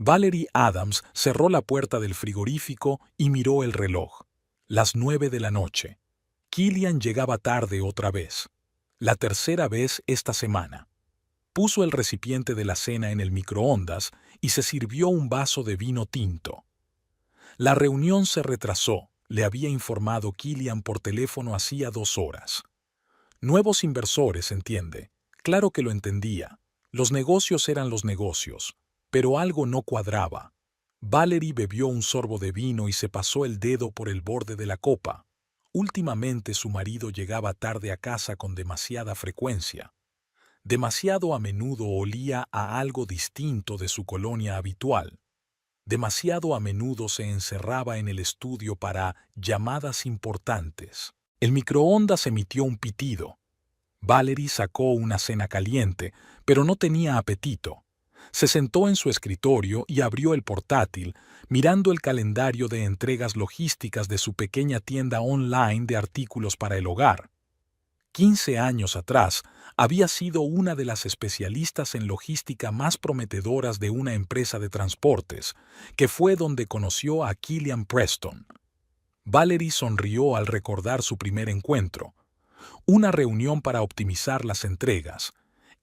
Valerie Adams cerró la puerta del frigorífico y miró el reloj. Las 9 de la noche. Killian llegaba tarde otra vez. La tercera vez esta semana. Puso el recipiente de la cena en el microondas y se sirvió un vaso de vino tinto. La reunión se retrasó, le había informado Killian por teléfono hacía 2 horas. Nuevos inversores, entiende. Claro que lo entendía. Los negocios eran los negocios, pero algo no cuadraba. Valerie bebió un sorbo de vino y se pasó el dedo por el borde de la copa. Últimamente su marido llegaba tarde a casa con demasiada frecuencia. Demasiado a menudo olía a algo distinto de su colonia habitual. Demasiado a menudo se encerraba en el estudio para llamadas importantes. El microondas emitió un pitido. Valerie sacó una cena caliente, pero no tenía apetito. Se sentó en su escritorio y abrió el portátil, mirando el calendario de entregas logísticas de su pequeña tienda online de artículos para el hogar. 15 años atrás, había sido una de las especialistas en logística más prometedoras de una empresa de transportes, que fue donde conoció a Killian Preston. Valerie sonrió al recordar su primer encuentro. Una reunión para optimizar las entregas.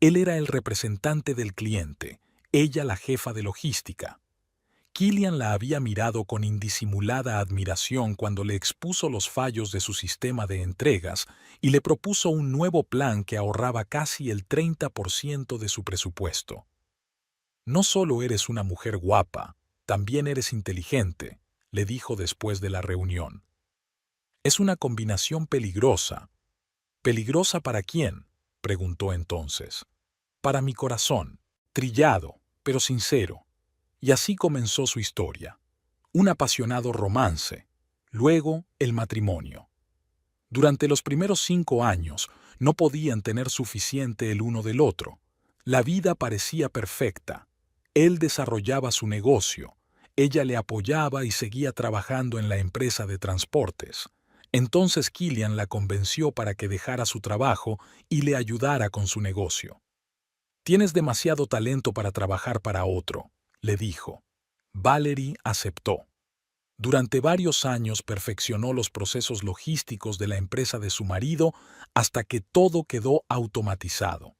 Él era el representante del cliente, ella la jefa de logística. Killian la había mirado con indisimulada admiración cuando le expuso los fallos de su sistema de entregas y le propuso un nuevo plan que ahorraba casi el 30% de su presupuesto. «No solo eres una mujer guapa, también eres inteligente», le dijo después de la reunión. «Es una combinación peligrosa». «¿Peligrosa para quién?», preguntó entonces. «Para mi corazón, trillado, pero sincero». Y así comenzó su historia. Un apasionado romance, luego el matrimonio. Durante los primeros 5 años no podían tener suficiente el uno del otro. La vida parecía perfecta. Él desarrollaba su negocio, ella le apoyaba y seguía trabajando en la empresa de transportes. Entonces Killian la convenció para que dejara su trabajo y le ayudara con su negocio. «Tienes demasiado talento para trabajar para otro», le dijo. Valerie aceptó. Durante varios años perfeccionó los procesos logísticos de la empresa de su marido hasta que todo quedó automatizado.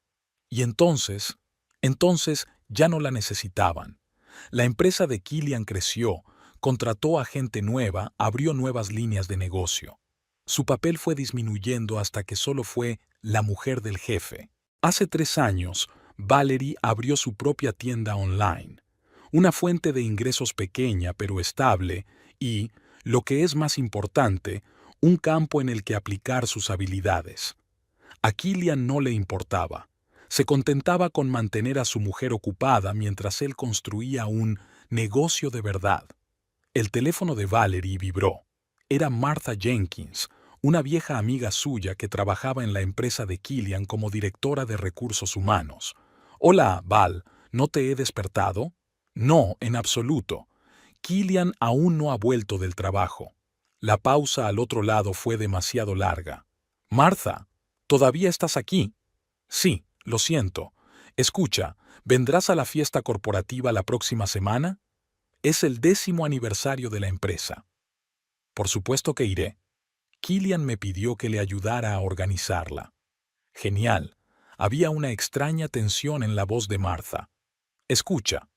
Y entonces ya no la necesitaban. La empresa de Killian creció, contrató a gente nueva, abrió nuevas líneas de negocio. Su papel fue disminuyendo hasta que solo fue la mujer del jefe. Hace 3 años, Valerie abrió su propia tienda online. Una fuente de ingresos pequeña pero estable y, lo que es más importante, un campo en el que aplicar sus habilidades. A Killian no le importaba. Se contentaba con mantener a su mujer ocupada mientras él construía un negocio de verdad. El teléfono de Valerie vibró. Era Martha Jenkins, una vieja amiga suya que trabajaba en la empresa de Killian como directora de recursos humanos. «Hola, Val, ¿no te he despertado?» «No, en absoluto. Killian aún no ha vuelto del trabajo». La pausa al otro lado fue demasiado larga. «Martha, ¿todavía estás aquí?» «Sí, lo siento. Escucha, ¿vendrás a la fiesta corporativa la próxima semana? Es el 10º aniversario de la empresa». «Por supuesto que iré». Killian me pidió que le ayudara a organizarla. «Genial». Había una extraña tensión en la voz de Martha. «Escucha,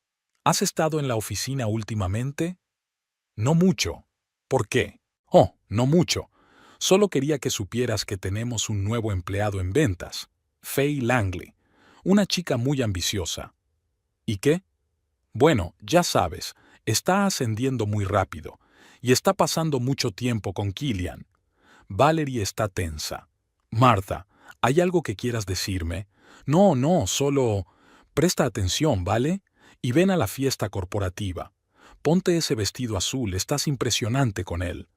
¿has estado en la oficina últimamente?» «No mucho». «¿Por qué?» «Oh, no mucho. Solo quería que supieras que tenemos un nuevo empleado en ventas, Faye Langley, una chica muy ambiciosa». «¿Y qué?» «Bueno, ya sabes, está ascendiendo muy rápido y está pasando mucho tiempo con Killian». Valerie está tensa. «Martha, ¿hay algo que quieras decirme?» «No, solo... Presta atención, ¿vale? Y ven a la fiesta corporativa. Ponte ese vestido azul, estás impresionante con él».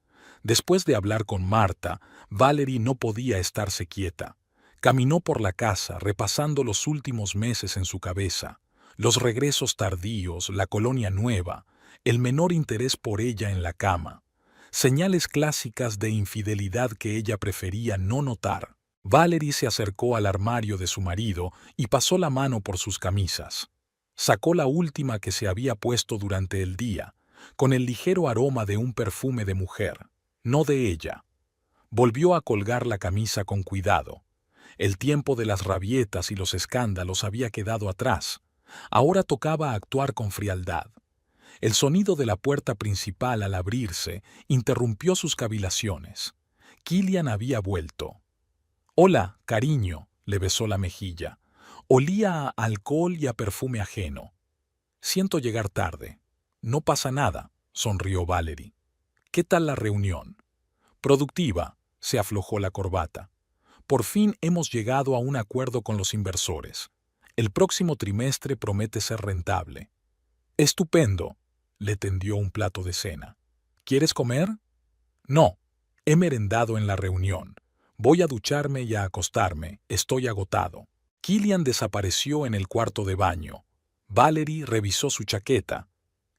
Después de hablar con Martha, Valerie no podía estarse quieta. Caminó por la casa, repasando los últimos meses en su cabeza. Los regresos tardíos, la colonia nueva, el menor interés por ella en la cama. Señales clásicas de infidelidad que ella prefería no notar. Valerie se acercó al armario de su marido y pasó la mano por sus camisas. Sacó la última que se había puesto durante el día, con el ligero aroma de un perfume de mujer, no de ella. Volvió a colgar la camisa con cuidado. El tiempo de las rabietas y los escándalos había quedado atrás. Ahora tocaba actuar con frialdad. El sonido de la puerta principal al abrirse interrumpió sus cavilaciones. Killian había vuelto. «Hola, cariño», le besó la mejilla. Olía a alcohol y a perfume ajeno. «Siento llegar tarde». «No pasa nada», sonrió Valerie. «¿Qué tal la reunión?» «Productiva», se aflojó la corbata. «Por fin hemos llegado a un acuerdo con los inversores. El próximo trimestre promete ser rentable». «Estupendo», le tendió un plato de cena. «¿Quieres comer?» «No, he merendado en la reunión. Voy a ducharme y a acostarme, estoy agotado». Killian desapareció en el cuarto de baño. Valerie revisó su chaqueta.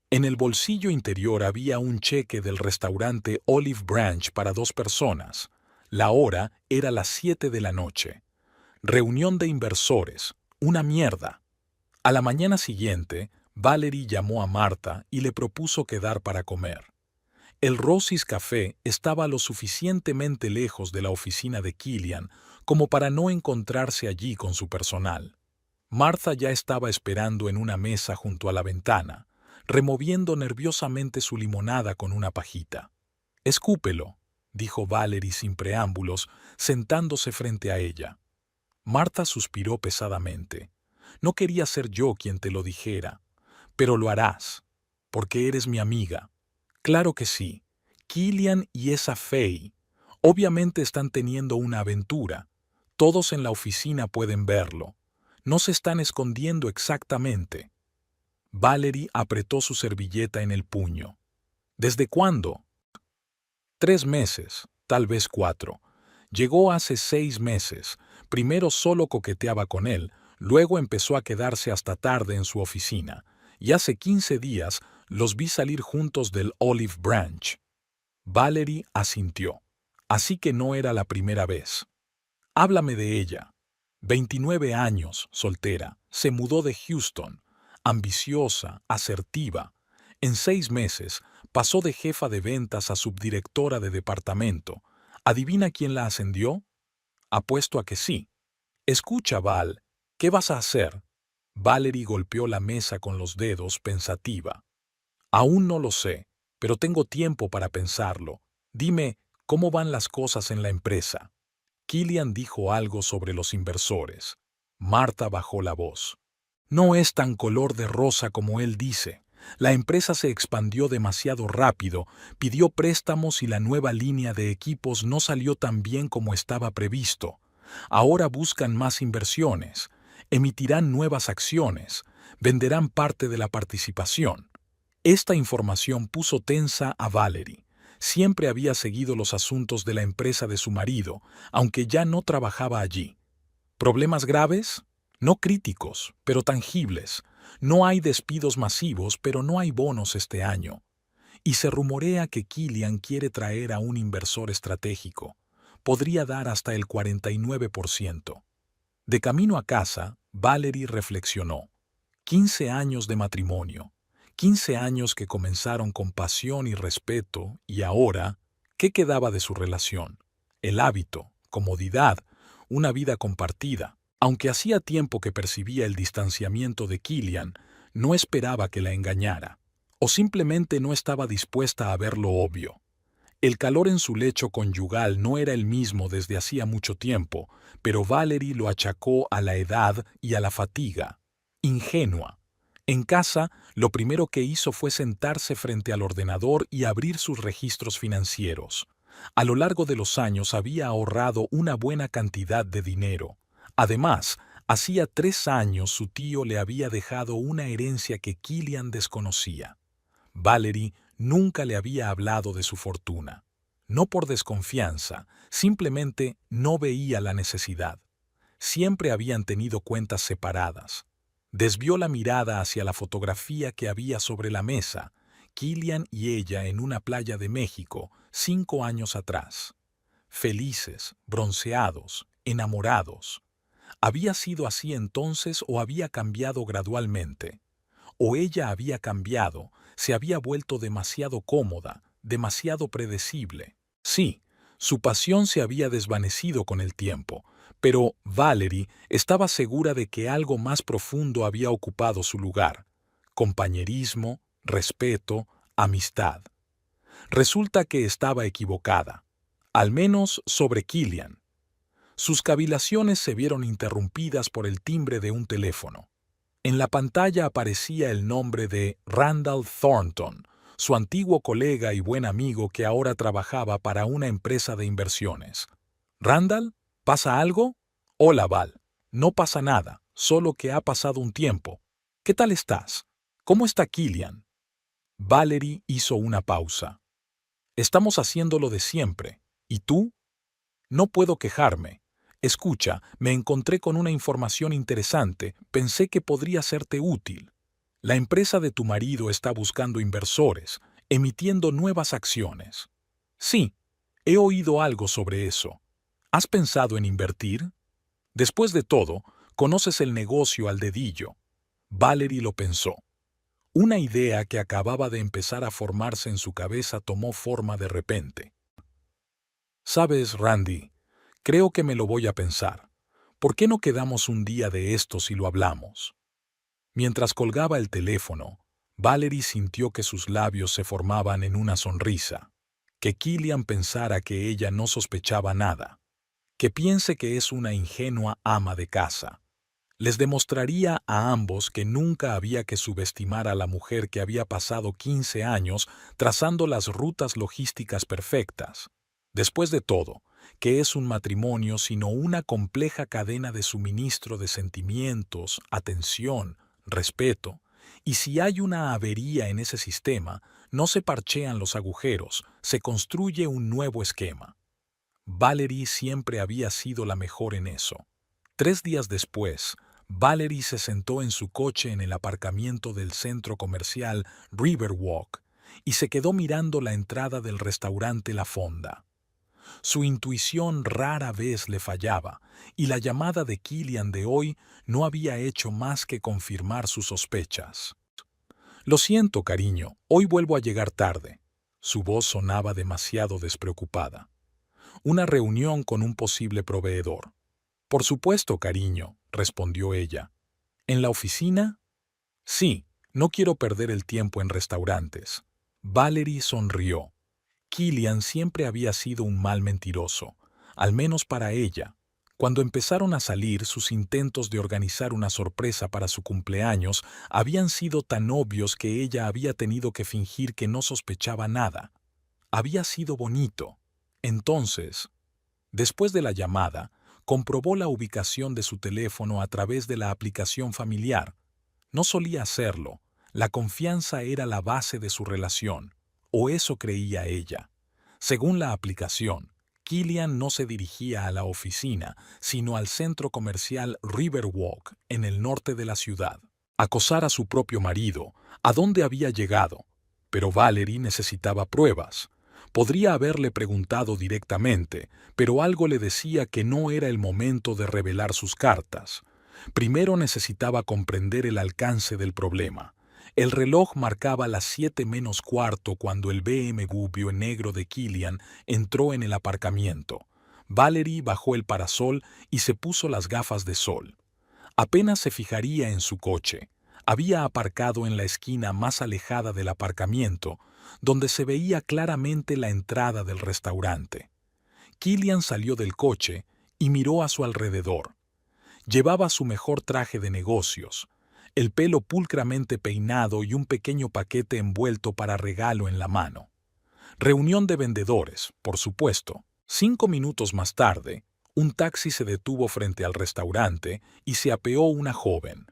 En el bolsillo interior había un cheque del restaurante Olive Branch para 2 personas. La hora era las 7 de la noche. Reunión de inversores. Una mierda. A la mañana siguiente, Valerie llamó a Martha y le propuso quedar para comer. El Rosie's Café estaba lo suficientemente lejos de la oficina de Killian como para no encontrarse allí con su personal. Martha ya estaba esperando en una mesa junto a la ventana, removiendo nerviosamente su limonada con una pajita. «Escúpelo», dijo Valerie sin preámbulos, sentándose frente a ella. Martha suspiró pesadamente. «No quería ser yo quien te lo dijera, pero lo harás, porque eres mi amiga». «Claro que sí. Killian y esa Faye obviamente están teniendo una aventura. Todos en la oficina pueden verlo. No se están escondiendo exactamente». Valerie apretó su servilleta en el puño. «¿Desde cuándo?» 3 meses, tal vez 4. Llegó hace 6 meses. Primero solo coqueteaba con él, luego empezó a quedarse hasta tarde en su oficina, y hace 15 días los vi salir juntos del Olive Branch». Valerie asintió. Así que no era la primera vez. «Háblame de ella». 29 años, soltera, se mudó de Houston, ambiciosa, asertiva. En 6 meses pasó de jefa de ventas a subdirectora de departamento. ¿Adivina quién la ascendió? Apuesto a que sí. «Escucha, Val, ¿qué vas a hacer?» Valerie golpeó la mesa con los dedos, pensativa. «Aún no lo sé, pero tengo tiempo para pensarlo. Dime, ¿cómo van las cosas en la empresa?» Killian dijo algo sobre los inversores. Martha bajó la voz. «No es tan color de rosa como él dice. La empresa se expandió demasiado rápido, pidió préstamos y la nueva línea de equipos no salió tan bien como estaba previsto. Ahora buscan más inversiones, emitirán nuevas acciones, venderán parte de la participación». Esta información puso tensa a Valerie. Siempre había seguido los asuntos de la empresa de su marido, aunque ya no trabajaba allí. ¿Problemas graves? No críticos, pero tangibles. No hay despidos masivos, pero no hay bonos este año. Y se rumorea que Killian quiere traer a un inversor estratégico. Podría dar hasta el 49%. De camino a casa, Valerie reflexionó. 15 años de matrimonio. 15 años que comenzaron con pasión y respeto, y ahora, ¿qué quedaba de su relación? El hábito, comodidad, una vida compartida. Aunque hacía tiempo que percibía el distanciamiento de Killian, no esperaba que la engañara, o simplemente no estaba dispuesta a ver lo obvio. El calor en su lecho conyugal no era el mismo desde hacía mucho tiempo, pero Valerie lo achacó a la edad y a la fatiga. Ingenua. En casa, lo primero que hizo fue sentarse frente al ordenador y abrir sus registros financieros. A lo largo de los años había ahorrado una buena cantidad de dinero. Además, hacía 3 años su tío le había dejado una herencia que Killian desconocía. Valerie nunca le había hablado de su fortuna. No por desconfianza, simplemente no veía la necesidad. Siempre habían tenido cuentas separadas. Desvió la mirada hacia la fotografía que había sobre la mesa, Killian y ella en una playa de México, 5 años atrás. Felices, bronceados, enamorados. ¿Había sido así entonces o había cambiado gradualmente? O ella había cambiado, se había vuelto demasiado cómoda, demasiado predecible. Sí, su pasión se había desvanecido con el tiempo, pero Valerie estaba segura de que algo más profundo había ocupado su lugar: compañerismo, respeto, amistad. Resulta que estaba equivocada, al menos sobre Killian. Sus cavilaciones se vieron interrumpidas por el timbre de un teléfono. En la pantalla aparecía el nombre de Randall Thornton, su antiguo colega y buen amigo que ahora trabajaba para una empresa de inversiones. «¿Randall? ¿Pasa algo?» «Hola, Val. No pasa nada, solo que ha pasado un tiempo. ¿Qué tal estás? ¿Cómo está Killian?» Valerie hizo una pausa. «Estamos haciendo lo de siempre. ¿Y tú?» «No puedo quejarme. Escucha, me encontré con una información interesante, pensé que podría serte útil. La empresa de tu marido está buscando inversores, emitiendo nuevas acciones». «Sí, he oído algo sobre eso. ¿Has pensado en invertir?» «Después de todo, conoces el negocio al dedillo». Valerie lo pensó. Una idea que acababa de empezar a formarse en su cabeza tomó forma de repente. «¿Sabes, Randy? Creo que me lo voy a pensar. ¿Por qué no quedamos un día de estos y lo hablamos?» Mientras colgaba el teléfono, Valerie sintió que sus labios se formaban en una sonrisa. Que Killian pensara que ella no sospechaba nada. Que piense que es una ingenua ama de casa. Les demostraría a ambos que nunca había que subestimar a la mujer que había pasado 15 años trazando las rutas logísticas perfectas. Después de todo, ¿qué es un matrimonio sino una compleja cadena de suministro de sentimientos, atención, respeto? Y si hay una avería en ese sistema, no se parchean los agujeros, se construye un nuevo esquema. Valerie siempre había sido la mejor en eso. 3 días después, Valerie se sentó en su coche en el aparcamiento del centro comercial Riverwalk y se quedó mirando la entrada del restaurante La Fonda. Su intuición rara vez le fallaba, y la llamada de Killian de hoy no había hecho más que confirmar sus sospechas. «Lo siento, cariño, hoy vuelvo a llegar tarde». Su voz sonaba demasiado despreocupada. «Una reunión con un posible proveedor». «Por supuesto, cariño», respondió ella. «¿En la oficina?» «Sí, no quiero perder el tiempo en restaurantes». Valerie sonrió. Killian siempre había sido un mal mentiroso, al menos para ella. Cuando empezaron a salir, sus intentos de organizar una sorpresa para su cumpleaños habían sido tan obvios que ella había tenido que fingir que no sospechaba nada. Había sido bonito. Entonces, después de la llamada, comprobó la ubicación de su teléfono a través de la aplicación familiar. No solía hacerlo. La confianza era la base de su relación, o eso creía ella. Según la aplicación, Killian no se dirigía a la oficina, sino al centro comercial Riverwalk, en el norte de la ciudad. Acosar a su propio marido, ¿a dónde había llegado? Pero Valerie necesitaba pruebas. Podría haberle preguntado directamente, pero algo le decía que no era el momento de revelar sus cartas. Primero necesitaba comprender el alcance del problema. El reloj marcaba las 7 menos cuarto cuando el BMW negro de Killian entró en el aparcamiento. Valerie bajó el parasol y se puso las gafas de sol. Apenas se fijaría en su coche. Había aparcado en la esquina más alejada del aparcamiento, donde se veía claramente la entrada del restaurante. Killian salió del coche y miró a su alrededor. Llevaba su mejor traje de negocios, el pelo pulcramente peinado y un pequeño paquete envuelto para regalo en la mano. Reunión de vendedores, por supuesto. 5 minutos más tarde, un taxi se detuvo frente al restaurante y se apeó una joven.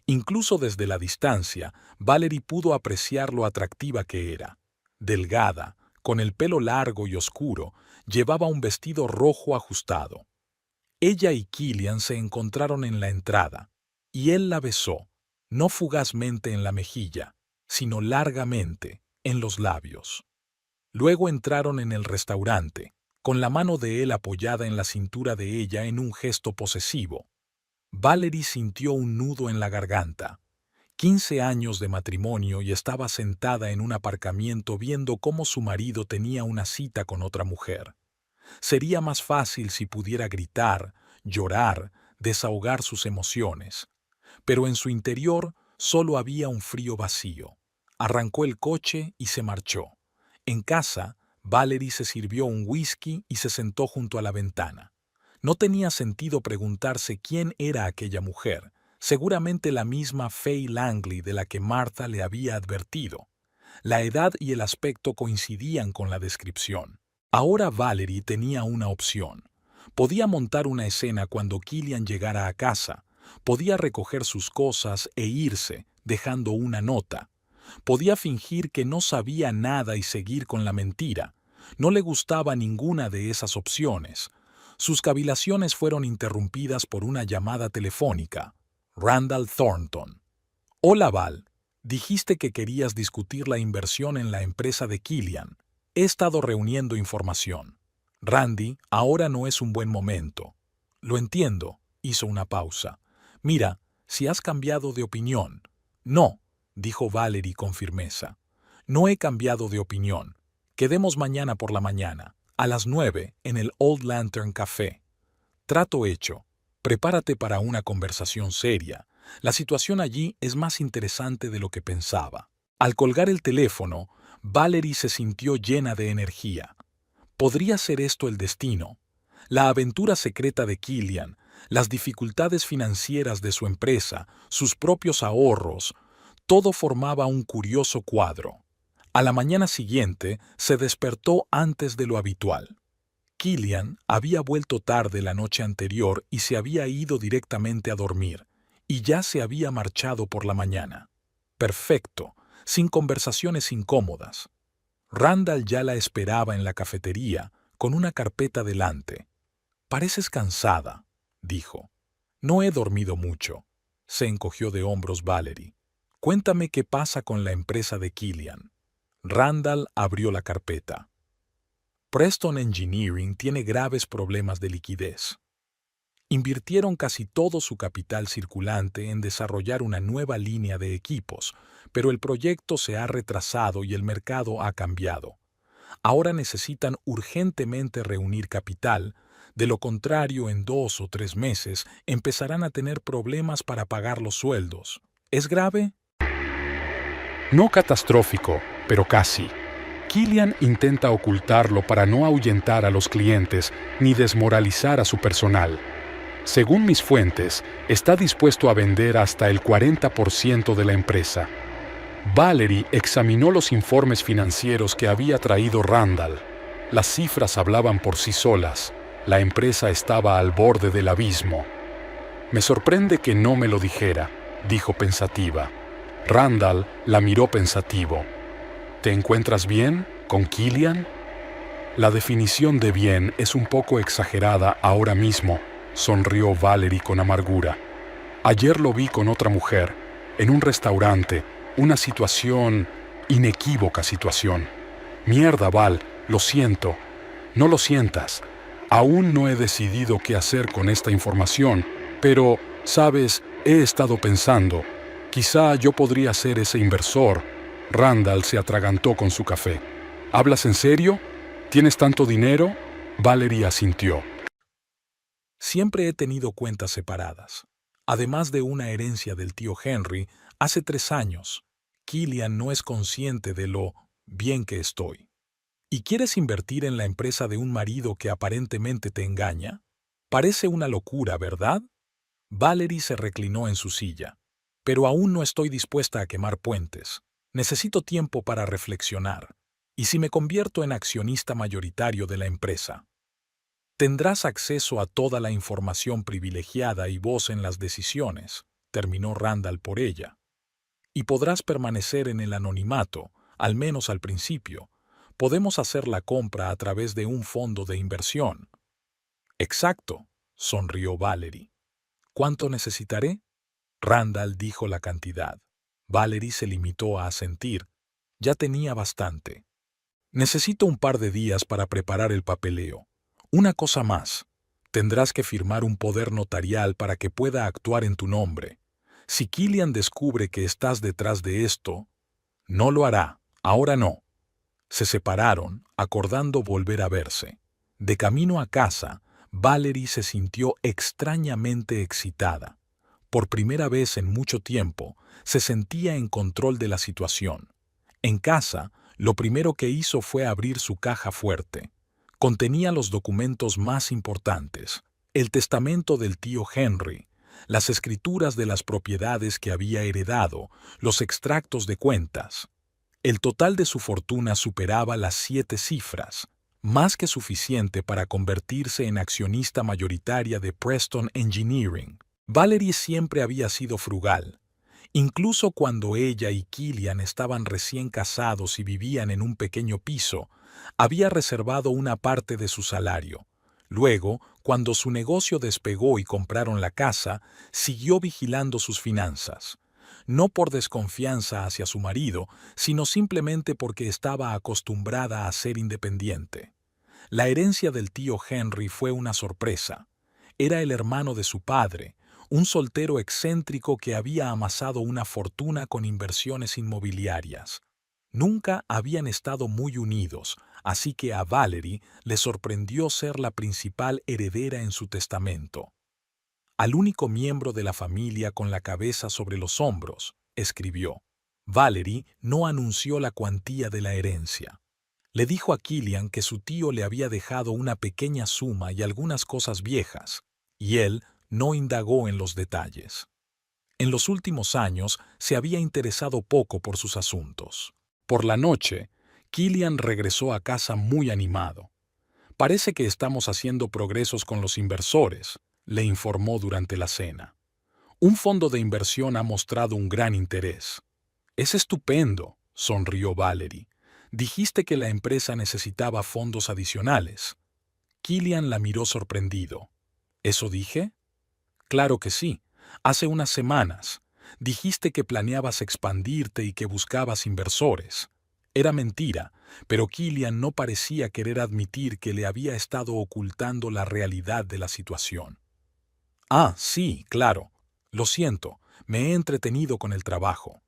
Incluso desde la distancia, Valerie pudo apreciar lo atractiva que era. Delgada, con el pelo largo y oscuro, llevaba un vestido rojo ajustado. Ella y Killian se encontraron en la entrada, y él la besó, no fugazmente en la mejilla, sino largamente, en los labios. Luego entraron en el restaurante, con la mano de él apoyada en la cintura de ella en un gesto posesivo. Valerie sintió un nudo en la garganta. 15 años de matrimonio y estaba sentada en un aparcamiento viendo cómo su marido tenía una cita con otra mujer. Sería más fácil si pudiera gritar, llorar, desahogar sus emociones. Pero en su interior solo había un frío vacío. Arrancó el coche y se marchó. En casa, Valerie se sirvió un whisky y se sentó junto a la ventana. No tenía sentido preguntarse quién era aquella mujer, seguramente la misma Faye Langley de la que Martha le había advertido. La edad y el aspecto coincidían con la descripción. Ahora Valerie tenía una opción. Podía montar una escena cuando Killian llegara a casa, podía recoger sus cosas e irse, dejando una nota. Podía fingir que no sabía nada y seguir con la mentira. No le gustaba ninguna de esas opciones. Sus cavilaciones fueron interrumpidas por una llamada telefónica. Randall Thornton. Hola Val, dijiste que querías discutir la inversión en la empresa de Killian. He estado reuniendo información. Randy, ahora no es un buen momento. Lo entiendo, hizo una pausa. Mira, si has cambiado de opinión. No, dijo Valerie con firmeza. No he cambiado de opinión. Quedemos mañana por la mañana, a las 9, en el Old Lantern Café. Trato hecho. Prepárate para una conversación seria. La situación allí es más interesante de lo que pensaba. Al colgar el teléfono, Valerie se sintió llena de energía. ¿Podría ser esto el destino? La aventura secreta de Killian, las dificultades financieras de su empresa, sus propios ahorros, todo formaba un curioso cuadro. A la mañana siguiente se despertó antes de lo habitual. Killian había vuelto tarde la noche anterior y se había ido directamente a dormir, y ya se había marchado por la mañana. Perfecto, sin conversaciones incómodas. Randall ya la esperaba en la cafetería, con una carpeta delante. «Pareces cansada», dijo. «No he dormido mucho», se encogió de hombros Valerie. «Cuéntame qué pasa con la empresa de Killian». Randall abrió la carpeta. Preston Engineering tiene graves problemas de liquidez. Invirtieron casi todo su capital circulante en desarrollar una nueva línea de equipos, pero el proyecto se ha retrasado y el mercado ha cambiado. Ahora necesitan urgentemente reunir capital, de lo contrario en 2 o 3 meses empezarán a tener problemas para pagar los sueldos. ¿Es grave? No catastrófico, pero casi. Killian intenta ocultarlo para no ahuyentar a los clientes ni desmoralizar a su personal. Según mis fuentes, está dispuesto a vender hasta el 40% de la empresa. Valerie examinó los informes financieros que había traído Randall. Las cifras hablaban por sí solas. La empresa estaba al borde del abismo. «Me sorprende que no me lo dijera», dijo pensativa. Randall la miró pensativo. «¿Te encuentras bien con Killian?» «La definición de bien es un poco exagerada ahora mismo», sonrió Valerie con amargura. «Ayer lo vi con otra mujer, en un restaurante, una situación, inequívoca situación. Mierda, Val, lo siento. No lo sientas. Aún no he decidido qué hacer con esta información, pero, sabes, he estado pensando, quizá yo podría ser ese inversor». Randall se atragantó con su café. «¿Hablas en serio? ¿Tienes tanto dinero?» Valerie asintió. Siempre he tenido cuentas separadas. Además de una herencia del tío Henry, hace 3 años. Killian no es consciente de lo bien que estoy. ¿Y quieres invertir en la empresa de un marido que aparentemente te engaña? Parece una locura, ¿verdad? Valerie se reclinó en su silla. Pero aún no estoy dispuesta a quemar puentes. Necesito tiempo para reflexionar. ¿Y si me convierto en accionista mayoritario de la empresa? Tendrás acceso a toda la información privilegiada y voz en las decisiones, terminó Randall por ella. Y podrás permanecer en el anonimato, al menos al principio. Podemos hacer la compra a través de un fondo de inversión. Exacto, sonrió Valerie. ¿Cuánto necesitaré? Randall dijo la cantidad. Valerie se limitó a asentir. Ya tenía bastante. Necesito un par de días para preparar el papeleo. Una cosa más. Tendrás que firmar un poder notarial para que pueda actuar en tu nombre. Si Killian descubre que estás detrás de esto, no lo hará, ahora no. Se separaron, acordando volver a verse. De camino a casa, Valerie se sintió extrañamente excitada. Por primera vez en mucho tiempo, se sentía en control de la situación. En casa, lo primero que hizo fue abrir su caja fuerte. Contenía los documentos más importantes: el testamento del tío Henry, las escrituras de las propiedades que había heredado, los extractos de cuentas. El total de su fortuna superaba las 7 cifras, más que suficiente para convertirse en accionista mayoritaria de Preston Engineering. Valerie siempre había sido frugal. Incluso cuando ella y Killian estaban recién casados y vivían en un pequeño piso, había reservado una parte de su salario. Luego, cuando su negocio despegó y compraron la casa, siguió vigilando sus finanzas. No por desconfianza hacia su marido, sino simplemente porque estaba acostumbrada a ser independiente. La herencia del tío Henry fue una sorpresa. Era el hermano de su padre, un soltero excéntrico que había amasado una fortuna con inversiones inmobiliarias. Nunca habían estado muy unidos, así que a Valerie le sorprendió ser la principal heredera en su testamento. Al único miembro de la familia con la cabeza sobre los hombros, escribió. Valerie no anunció la cuantía de la herencia. Le dijo a Killian que su tío le había dejado una pequeña suma y algunas cosas viejas, y él no indagó en los detalles. En los últimos años se había interesado poco por sus asuntos. Por la noche, Killian regresó a casa muy animado. Parece que estamos haciendo progresos con los inversores, le informó durante la cena. Un fondo de inversión ha mostrado un gran interés. Es estupendo, sonrió Valerie. Dijiste que la empresa necesitaba fondos adicionales. Killian la miró sorprendido. ¿Eso dije? Claro que sí. Hace unas semanas. Dijiste que planeabas expandirte y que buscabas inversores. Era mentira, pero Killian no parecía querer admitir que le había estado ocultando la realidad de la situación. Ah, sí, claro. Lo siento, me he entretenido con el trabajo.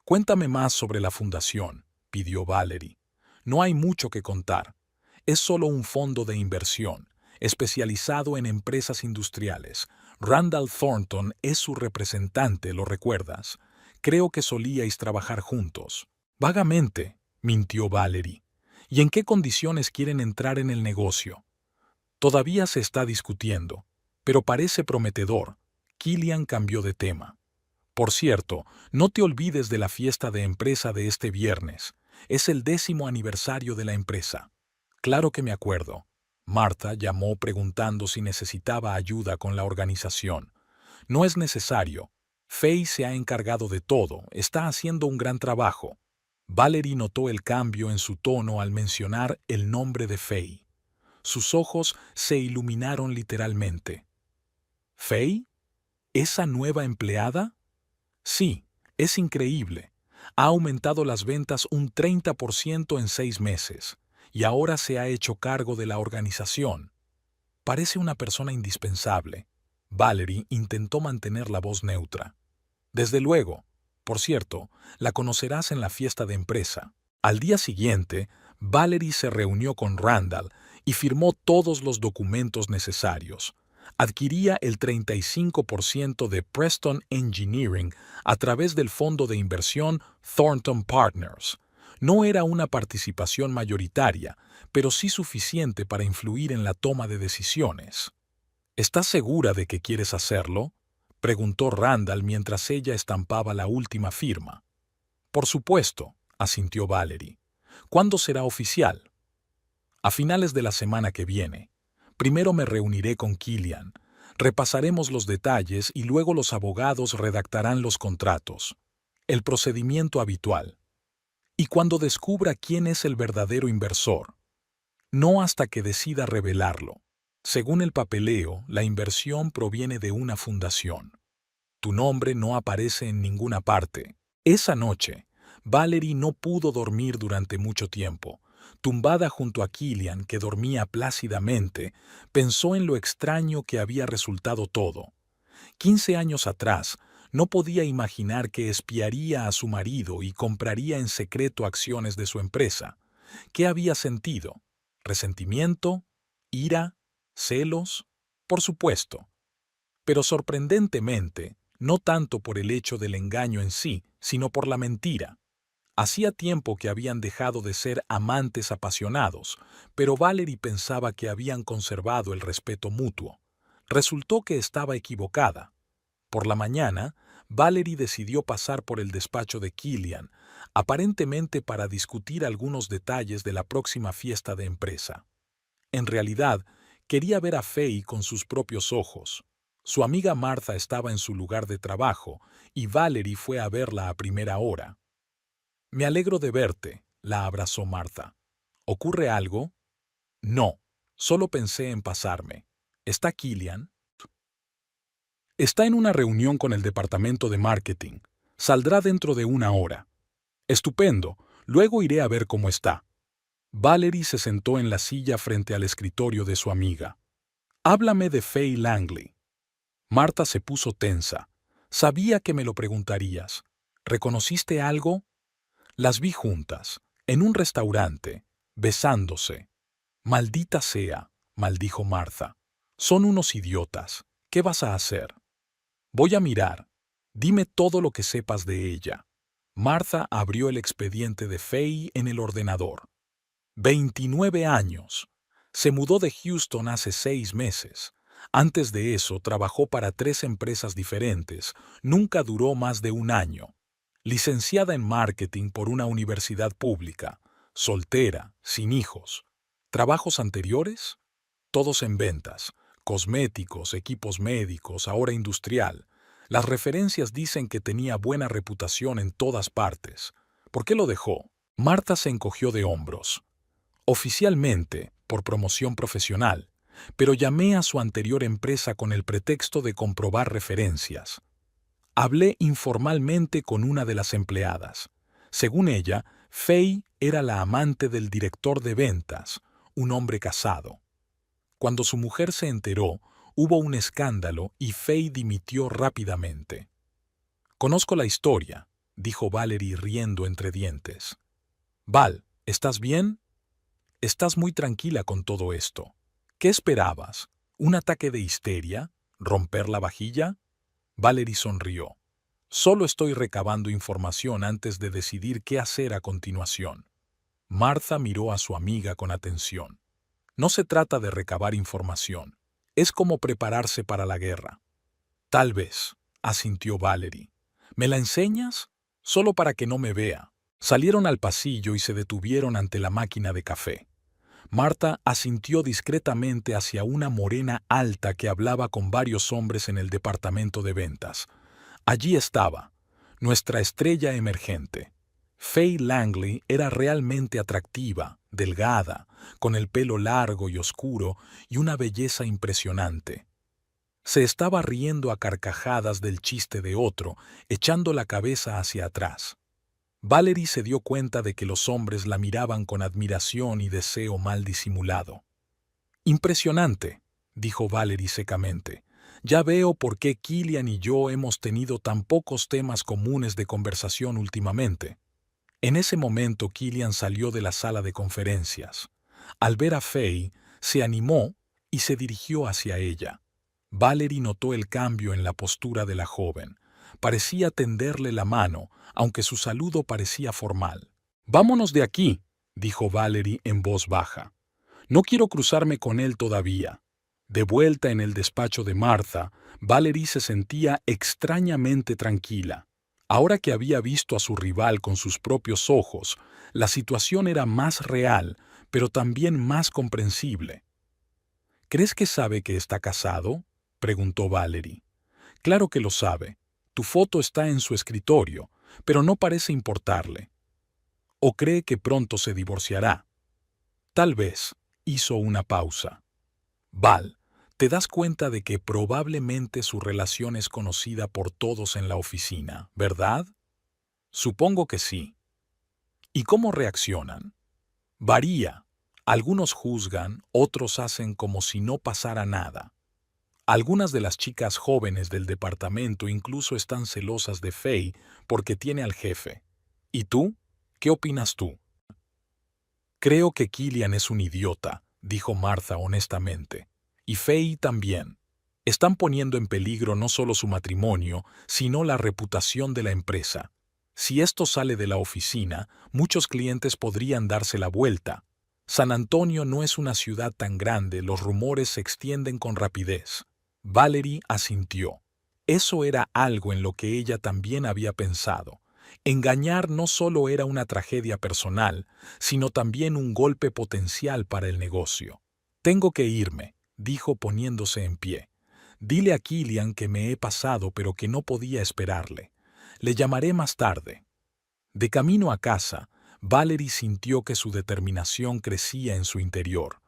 Cuéntame más sobre la fundación, pidió Valerie. No hay mucho que contar. Es solo un fondo de inversión, especializado en empresas industriales. Randall Thornton es su representante, ¿lo recuerdas? Creo que solíais trabajar juntos. Vagamente, mintió Valerie. ¿Y en qué condiciones quieren entrar en el negocio? Todavía se está discutiendo, pero parece prometedor. Killian cambió de tema. Por cierto, no te olvides de la fiesta de empresa de este viernes. Es el 10º aniversario de la empresa. Claro que me acuerdo. Martha llamó preguntando si necesitaba ayuda con la organización. No es necesario. Faye se ha encargado de todo, está haciendo un gran trabajo. Valerie notó el cambio en su tono al mencionar el nombre de Faye. Sus ojos se iluminaron literalmente. ¿Faye? ¿Esa nueva empleada? Sí, es increíble. Ha aumentado las ventas un 30% en 6 meses, y ahora se ha hecho cargo de la organización. Parece una persona indispensable. Valerie intentó mantener la voz neutra. Desde luego. Por cierto, la conocerás en la fiesta de empresa. Al día siguiente, Valerie se reunió con Randall y firmó todos los documentos necesarios. Adquiría el 35% de Preston Engineering a través del fondo de inversión Thornton Partners. No era una participación mayoritaria, pero sí suficiente para influir en la toma de decisiones. ¿Estás segura de que quieres hacerlo?, preguntó Randall mientras ella estampaba la última firma. Por supuesto, asintió Valerie. ¿Cuándo será oficial? A finales de la semana que viene. Primero me reuniré con Killian. Repasaremos los detalles y luego los abogados redactarán los contratos. El procedimiento habitual. Y cuando descubra quién es el verdadero inversor. No hasta que decida revelarlo. Según el papeleo, la inversión proviene de una fundación. Tu nombre no aparece en ninguna parte. Esa noche, Valerie no pudo dormir durante mucho tiempo. Tumbada junto a Killian, que dormía plácidamente, pensó en lo extraño que había resultado todo. 15 años atrás, No podía imaginar que espiaría a su marido y compraría en secreto acciones de su empresa. ¿Qué había sentido? ¿Resentimiento? ¿Ira? ¿Celos? Por supuesto. Pero sorprendentemente, no tanto por el hecho del engaño en sí, sino por la mentira. Hacía tiempo que habían dejado de ser amantes apasionados, pero Valerie pensaba que habían conservado el respeto mutuo. Resultó que estaba equivocada. Por la mañana, Valerie decidió pasar por el despacho de Killian, aparentemente para discutir algunos detalles de la próxima fiesta de empresa. En realidad, quería ver a Faye con sus propios ojos. Su amiga Martha estaba en su lugar de trabajo y Valerie fue a verla a primera hora. «Me alegro de verte», la abrazó Martha. «¿Ocurre algo?» «No, solo pensé en pasarme. ¿Está Killian?» «Está en una reunión con el departamento de marketing. Saldrá dentro de una hora». «Estupendo. Luego iré a ver cómo está». Valerie se sentó en la silla frente al escritorio de su amiga. «Háblame de Faye Langley». Martha se puso tensa. «Sabía que me lo preguntarías. ¿Reconociste algo?» «Las vi juntas, en un restaurante, besándose». «Maldita sea», maldijo Martha. «Son unos idiotas. ¿Qué vas a hacer?» «Voy a mirar. Dime todo lo que sepas de ella». Martha abrió el expediente de Faye en el ordenador. 29 años. Se mudó de Houston hace 6 meses. Antes de eso trabajó para 3 empresas diferentes. Nunca duró más de 1 año. Licenciada en marketing por una universidad pública. Soltera, sin hijos. ¿Trabajos anteriores? Todos en ventas. Cosméticos, equipos médicos, ahora industrial. Las referencias dicen que tenía buena reputación en todas partes. ¿Por qué lo dejó? Martha se encogió de hombros. Oficialmente, por promoción profesional, pero llamé a su anterior empresa con el pretexto de comprobar referencias. Hablé informalmente con una de las empleadas. Según ella, Faye era la amante del director de ventas, un hombre casado. Cuando su mujer se enteró, hubo un escándalo y Faye dimitió rápidamente. «Conozco la historia», dijo Valerie riendo entre dientes. «Val, ¿estás bien?» «Estás muy tranquila con todo esto. ¿Qué esperabas? ¿Un ataque de histeria? ¿Romper la vajilla?» Valerie sonrió. «Solo estoy recabando información antes de decidir qué hacer a continuación». Martha miró a su amiga con atención. «No se trata de recabar información. Es como prepararse para la guerra». «Tal vez», asintió Valerie. «¿Me la enseñas? Solo para que no me vea». Salieron al pasillo y se detuvieron ante la máquina de café. Martha asintió discretamente hacia una morena alta que hablaba con varios hombres en el departamento de ventas. Allí estaba, nuestra estrella emergente. Faye Langley era realmente atractiva, delgada, con el pelo largo y oscuro y una belleza impresionante. Se estaba riendo a carcajadas del chiste de otro, echando la cabeza hacia atrás. Valerie se dio cuenta de que los hombres la miraban con admiración y deseo mal disimulado. «Impresionante», dijo Valerie secamente. «Ya veo por qué Killian y yo hemos tenido tan pocos temas comunes de conversación últimamente». En ese momento Killian salió de la sala de conferencias. Al ver a Faye, se animó y se dirigió hacia ella. Valerie notó el cambio en la postura de la joven. Parecía tenderle la mano, aunque su saludo parecía formal. «Vámonos de aquí», dijo Valerie en voz baja. «No quiero cruzarme con él todavía». De vuelta en el despacho de Martha, Valerie se sentía extrañamente tranquila. Ahora que había visto a su rival con sus propios ojos, la situación era más real, pero también más comprensible. «¿Crees que sabe que está casado?», preguntó Valerie. «Claro que lo sabe. Tu foto está en su escritorio, pero no parece importarle. ¿O cree que pronto se divorciará?» «Tal vez», hizo una pausa. «Val, te das cuenta de que probablemente su relación es conocida por todos en la oficina, ¿verdad?» «Supongo que sí». «¿Y cómo reaccionan?» «Varía. Algunos juzgan, otros hacen como si no pasara nada». Algunas de las chicas jóvenes del departamento incluso están celosas de Faye porque tiene al jefe. ¿Y tú? ¿Qué opinas tú? Creo que Killian es un idiota, dijo Martha honestamente. Y Faye también. Están poniendo en peligro no solo su matrimonio, sino la reputación de la empresa. Si esto sale de la oficina, muchos clientes podrían darse la vuelta. San Antonio no es una ciudad tan grande, los rumores se extienden con rapidez. Valerie asintió. Eso era algo en lo que ella también había pensado. Engañar no solo era una tragedia personal, sino también un golpe potencial para el negocio. Tengo que irme, dijo poniéndose en pie. Dile a Killian que me he pasado pero que no podía esperarle. Le llamaré más tarde. De camino a casa, Valerie sintió que su determinación crecía en su interior.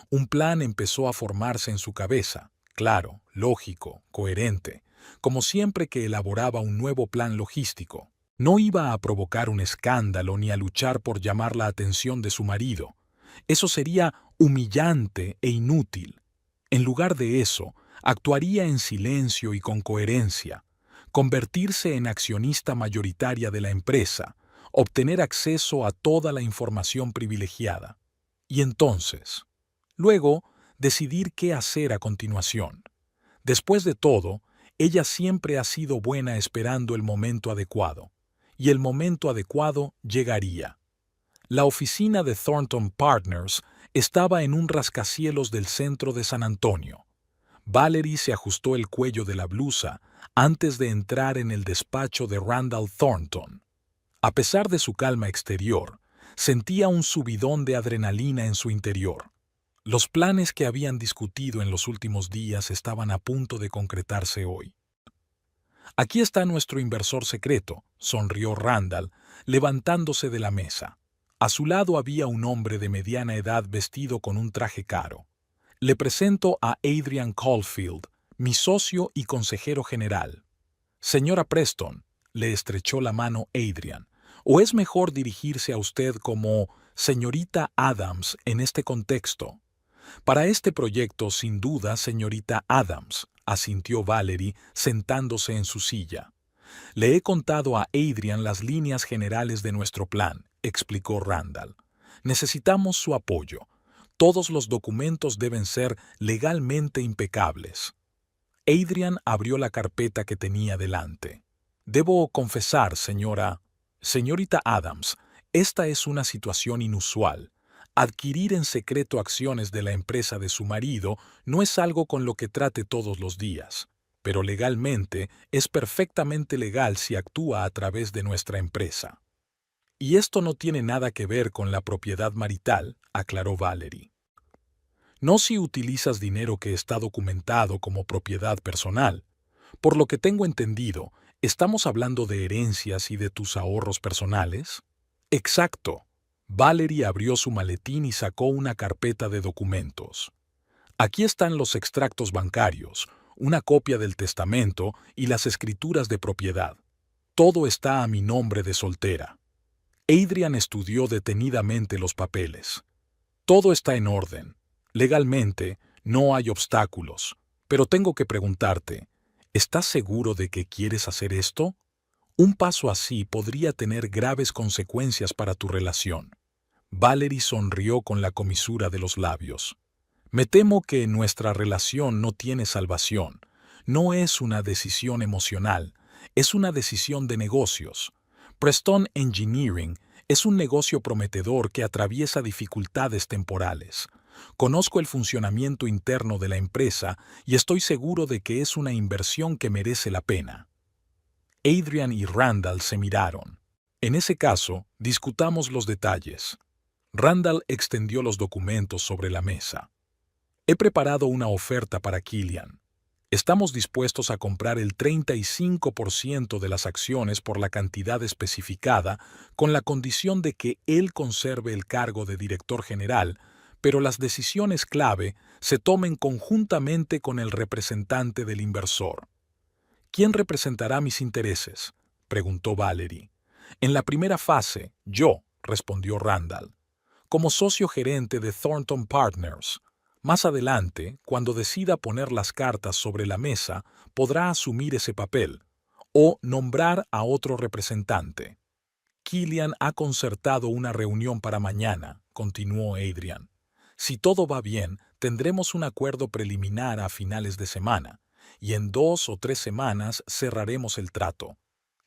Un plan empezó a formarse en su cabeza, claro, lógico, coherente, como siempre que elaboraba un nuevo plan logístico. No iba a provocar un escándalo ni a luchar por llamar la atención de su marido. Eso sería humillante e inútil. En lugar de eso, actuaría en silencio y con coherencia, convertirse en accionista mayoritaria de la empresa, obtener acceso a toda la información privilegiada. Y entonces, luego, decidir qué hacer a continuación. Después de todo, ella siempre ha sido buena esperando el momento adecuado, y el momento adecuado llegaría. La oficina de Thornton Partners estaba en un rascacielos del centro de San Antonio. Valerie se ajustó el cuello de la blusa antes de entrar en el despacho de Randall Thornton. A pesar de su calma exterior, sentía un subidón de adrenalina en su interior. Los planes que habían discutido en los últimos días estaban a punto de concretarse hoy. Aquí está nuestro inversor secreto, sonrió Randall, levantándose de la mesa. A su lado había un hombre de mediana edad vestido con un traje caro. Le presento a Adrian Caulfield, mi socio y consejero general. Señora Preston, le estrechó la mano Adrian, o es mejor dirigirse a usted como señorita Adams en este contexto. Para este proyecto, sin duda, señorita Adams, asintió Valerie, sentándose en su silla. Le he contado a Adrian las líneas generales de nuestro plan, explicó Randall. Necesitamos su apoyo. Todos los documentos deben ser legalmente impecables. Adrian abrió la carpeta que tenía delante. Debo confesar, señorita Adams, esta es una situación inusual. Adquirir en secreto acciones de la empresa de su marido no es algo con lo que trate todos los días, pero legalmente es perfectamente legal si actúa a través de nuestra empresa. Y esto no tiene nada que ver con la propiedad marital, aclaró Valerie. No si utilizas dinero que está documentado como propiedad personal. Por lo que tengo entendido, ¿estamos hablando de herencias y de tus ahorros personales? Exacto. Valerie abrió su maletín y sacó una carpeta de documentos. Aquí están los extractos bancarios, una copia del testamento y las escrituras de propiedad. Todo está a mi nombre de soltera. Adrian estudió detenidamente los papeles. Todo está en orden. Legalmente, no hay obstáculos. Pero tengo que preguntarte, ¿estás seguro de que quieres hacer esto? Un paso así podría tener graves consecuencias para tu relación. Valerie sonrió con la comisura de los labios. Me temo que nuestra relación no tiene salvación. No es una decisión emocional, es una decisión de negocios. Preston Engineering es un negocio prometedor que atraviesa dificultades temporales. Conozco el funcionamiento interno de la empresa y estoy seguro de que es una inversión que merece la pena. Adrian y Randall se miraron. En ese caso, discutamos los detalles. Randall extendió los documentos sobre la mesa. He preparado una oferta para Killian. Estamos dispuestos a comprar el 35% de las acciones por la cantidad especificada, con la condición de que él conserve el cargo de director general, pero las decisiones clave se tomen conjuntamente con el representante del inversor. ¿Quién representará mis intereses?, preguntó Valerie. En la primera fase, yo, respondió Randall. Como socio gerente de Thornton Partners. Más adelante, cuando decida poner las cartas sobre la mesa, podrá asumir ese papel o nombrar a otro representante. Killian ha concertado una reunión para mañana, continuó Adrian. Si todo va bien, tendremos un acuerdo preliminar a finales de semana, y en 2 o 3 semanas cerraremos el trato.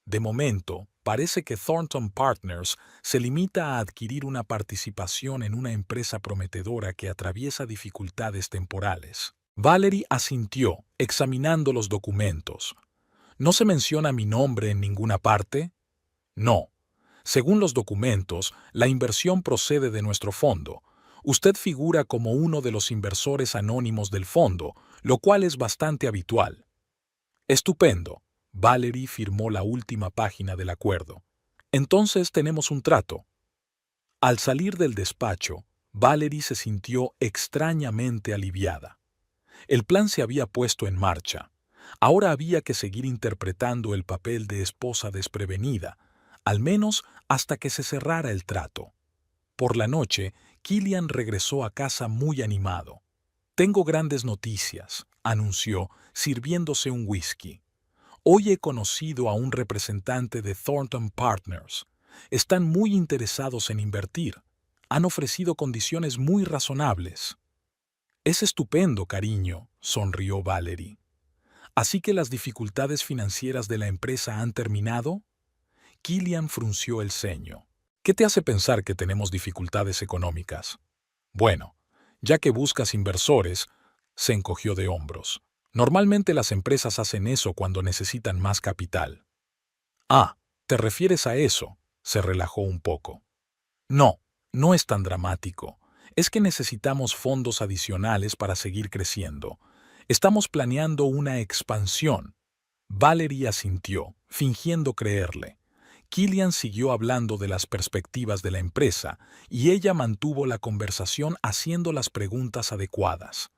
De momento, parece que Thornton Partners se limita a adquirir una participación en una empresa prometedora que atraviesa dificultades temporales. Valerie asintió, examinando los documentos. ¿No se menciona mi nombre en ninguna parte? No. Según los documentos, la inversión procede de nuestro fondo. Usted figura como uno de los inversores anónimos del fondo, lo cual es bastante habitual. Estupendo. Valerie firmó la última página del acuerdo. Entonces tenemos un trato. Al salir del despacho, Valerie se sintió extrañamente aliviada. El plan se había puesto en marcha. Ahora había que seguir interpretando el papel de esposa desprevenida, al menos hasta que se cerrara el trato. Por la noche, Killian regresó a casa muy animado. «Tengo grandes noticias», anunció, sirviéndose un whisky. «Hoy he conocido a un representante de Thornton Partners. Están muy interesados en invertir. Han ofrecido condiciones muy razonables». «Es estupendo, cariño», sonrió Valerie. «¿Así que las dificultades financieras de la empresa han terminado?» Killian frunció el ceño. «¿Qué te hace pensar que tenemos dificultades económicas?» «Bueno, ya que buscas inversores», se encogió de hombros. «Normalmente las empresas hacen eso cuando necesitan más capital». «Ah, ¿te refieres a eso?», se relajó un poco. «No, no es tan dramático. Es que necesitamos fondos adicionales para seguir creciendo. Estamos planeando una expansión». Valerie asintió, fingiendo creerle. Killian siguió hablando de las perspectivas de la empresa y ella mantuvo la conversación haciendo las preguntas adecuadas.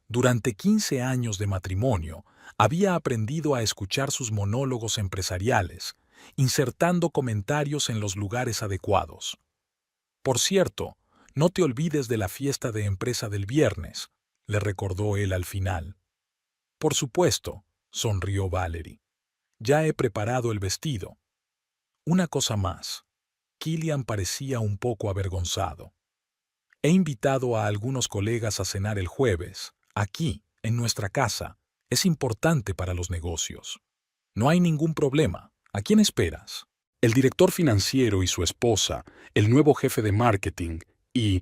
Durante 15 años de matrimonio, había aprendido a escuchar sus monólogos empresariales, insertando comentarios en los lugares adecuados. «Por cierto, no te olvides de la fiesta de empresa del viernes», le recordó él al final. «Por supuesto», sonrió Valerie. «Ya he preparado el vestido». Una cosa más. Killian parecía un poco avergonzado. «He invitado a algunos colegas a cenar el jueves, aquí, en nuestra casa. Es importante para los negocios». «No hay ningún problema. ¿A quién esperas?» El director financiero y su esposa, el nuevo jefe de marketing y,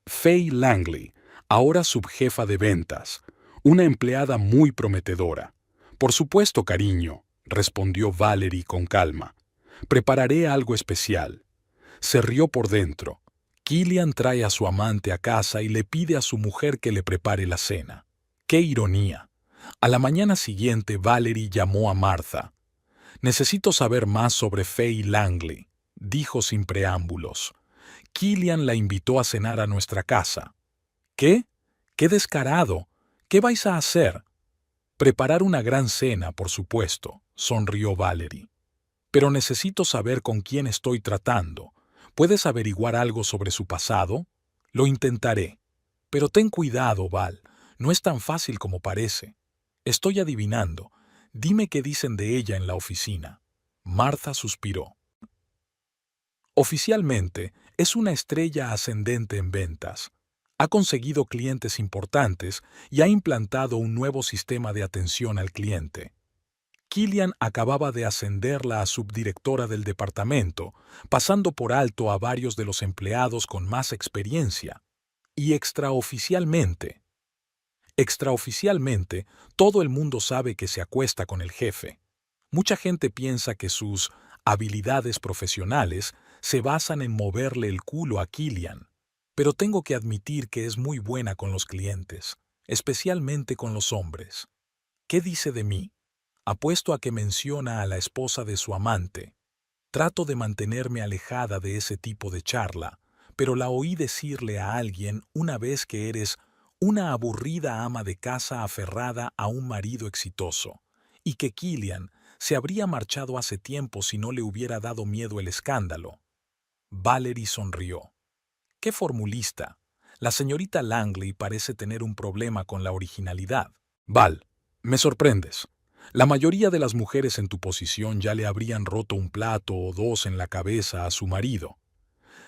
Faye Langley, ahora subjefa de ventas, una empleada muy prometedora. «Por supuesto, cariño», respondió Valerie con calma. «Prepararé algo especial». Se rió por dentro. Killian trae a su amante a casa y le pide a su mujer que le prepare la cena. ¡Qué ironía! A la mañana siguiente, Valerie llamó a Martha. «Necesito saber más sobre Faye Langley», dijo sin preámbulos. «Killian la invitó a cenar a nuestra casa». «¿Qué? ¡Qué descarado! ¿Qué vais a hacer?» «Preparar una gran cena, por supuesto», sonrió Valerie. «Pero necesito saber con quién estoy tratando. ¿Puedes averiguar algo sobre su pasado?» «Lo intentaré. Pero ten cuidado, Val. No es tan fácil como parece. Estoy adivinando. Dime qué dicen de ella en la oficina». Martha suspiró. «Oficialmente, es una estrella ascendente en ventas. Ha conseguido clientes importantes y ha implantado un nuevo sistema de atención al cliente». Killian acababa de ascenderla a subdirectora del departamento, pasando por alto a varios de los empleados con más experiencia. Y extraoficialmente, todo el mundo sabe que se acuesta con el jefe. Mucha gente piensa que sus habilidades profesionales se basan en moverle el culo a Killian, pero tengo que admitir que es muy buena con los clientes, especialmente con los hombres. ¿Qué dice de mí? Apuesto a que menciona a la esposa de su amante. Trato de mantenerme alejada de ese tipo de charla, pero la oí decirle a alguien una vez que eres una aburrida ama de casa aferrada a un marido exitoso, y que Killian se habría marchado hace tiempo si no le hubiera dado miedo el escándalo. Valerie sonrió. «Qué formulista. La señorita Langley parece tener un problema con la originalidad. Val, me sorprendes. La mayoría de las mujeres en tu posición ya le habrían roto un plato o dos en la cabeza a su marido.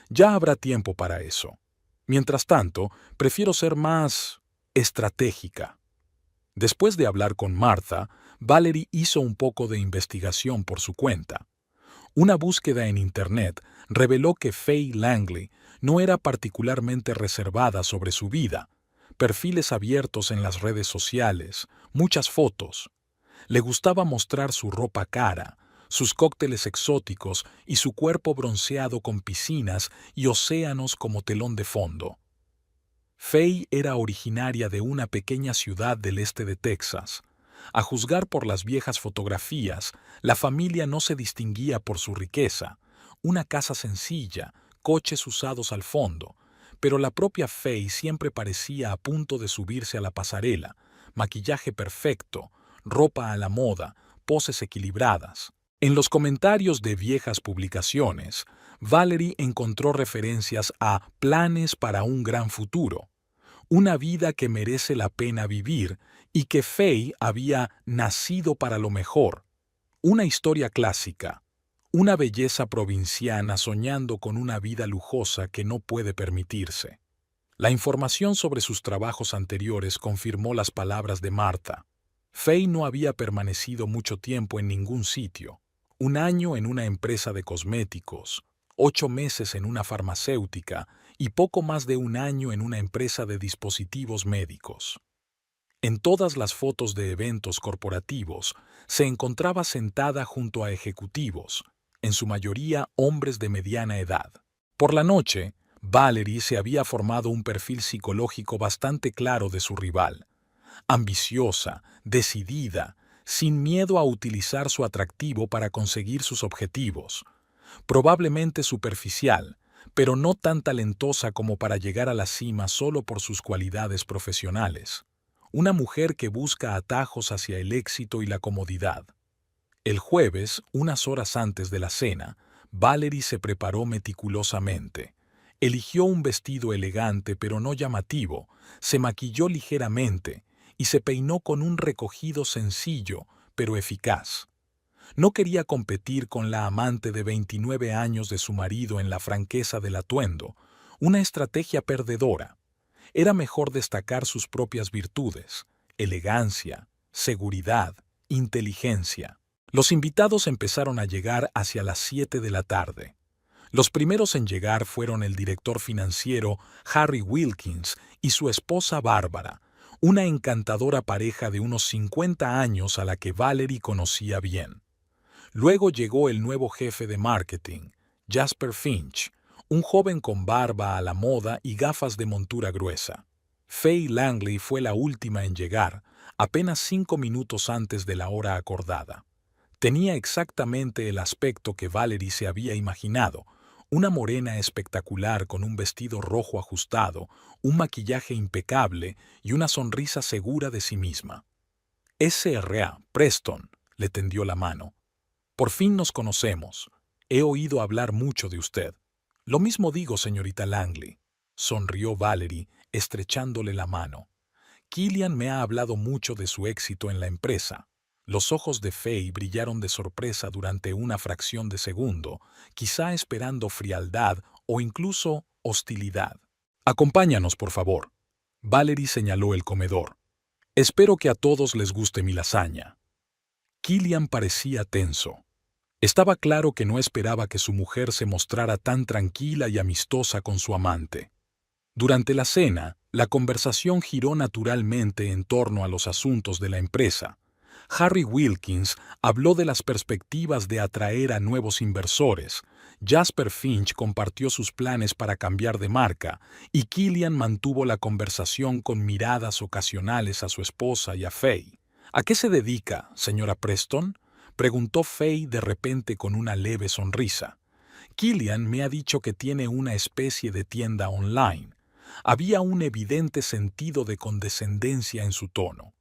Ya habrá tiempo para eso. Mientras tanto, prefiero ser más estratégica. Después de hablar con Martha, Valerie hizo un poco de investigación por su cuenta. Una búsqueda en Internet reveló que Faye Langley no era particularmente reservada sobre su vida. Perfiles abiertos en las redes sociales, muchas fotos. Le gustaba mostrar su ropa cara, sus cócteles exóticos y su cuerpo bronceado con piscinas y océanos como telón de fondo. Faye era originaria de una pequeña ciudad del este de Texas. A juzgar por las viejas fotografías, la familia no se distinguía por su riqueza, una casa sencilla, coches usados al fondo, pero la propia Faye siempre parecía a punto de subirse a la pasarela, maquillaje perfecto, ropa a la moda, poses equilibradas. En los comentarios de viejas publicaciones, Valerie encontró referencias a planes para un gran futuro, una vida que merece la pena vivir y que Faye había nacido para lo mejor. Una historia clásica, una belleza provinciana soñando con una vida lujosa que no puede permitirse. La información sobre sus trabajos anteriores confirmó las palabras de Martha. Faye no había permanecido mucho tiempo en ningún sitio. 1 año en una empresa de cosméticos, 8 meses en una farmacéutica y poco más de 1 año en una empresa de dispositivos médicos. En todas las fotos de eventos corporativos se encontraba sentada junto a ejecutivos, en su mayoría hombres de mediana edad. Por la noche, Valerie se había formado un perfil psicológico bastante claro de su rival. Ambiciosa, decidida, sin miedo a utilizar su atractivo para conseguir sus objetivos. Probablemente superficial, pero no tan talentosa como para llegar a la cima solo por sus cualidades profesionales. Una mujer que busca atajos hacia el éxito y la comodidad. El jueves, unas horas antes de la cena, Valerie se preparó meticulosamente. Eligió un vestido elegante pero no llamativo, se maquilló ligeramente y se peinó con un recogido sencillo pero eficaz. No quería competir con la amante de 29 años de su marido en la franqueza del atuendo, una estrategia perdedora. Era mejor destacar sus propias virtudes, elegancia, seguridad, inteligencia. Los invitados empezaron a llegar hacia las 7 de la tarde. Los primeros en llegar fueron el director financiero Harry Wilkins y su esposa Bárbara, una encantadora pareja de unos 50 años a la que Valerie conocía bien. Luego llegó el nuevo jefe de marketing, Jasper Finch, un joven con barba a la moda y gafas de montura gruesa. Faye Langley fue la última en llegar, apenas 5 minutos antes de la hora acordada. Tenía exactamente el aspecto que Valerie se había imaginado, una morena espectacular con un vestido rojo ajustado, un maquillaje impecable y una sonrisa segura de sí misma. S.R.A. Preston le tendió la mano. Por fin nos conocemos. He oído hablar mucho de usted. Lo mismo digo, señorita Langley, sonrió Valerie, estrechándole la mano. Killian me ha hablado mucho de su éxito en la empresa. Los ojos de Faye brillaron de sorpresa durante una fracción de segundo, quizá esperando frialdad o incluso hostilidad. Acompáñanos, por favor. Valerie señaló el comedor. Espero que a todos les guste mi lasaña. Killian parecía tenso. Estaba claro que no esperaba que su mujer se mostrara tan tranquila y amistosa con su amante. Durante la cena, la conversación giró naturalmente en torno a los asuntos de la empresa. Harry Wilkins habló de las perspectivas de atraer a nuevos inversores, Jasper Finch compartió sus planes para cambiar de marca y Killian mantuvo la conversación con miradas ocasionales a su esposa y a Faye. ¿A qué se dedica, señora Preston?, preguntó Faye de repente con una leve sonrisa. Killian me ha dicho que tiene una especie de tienda online. Había un evidente sentido de condescendencia en su tono.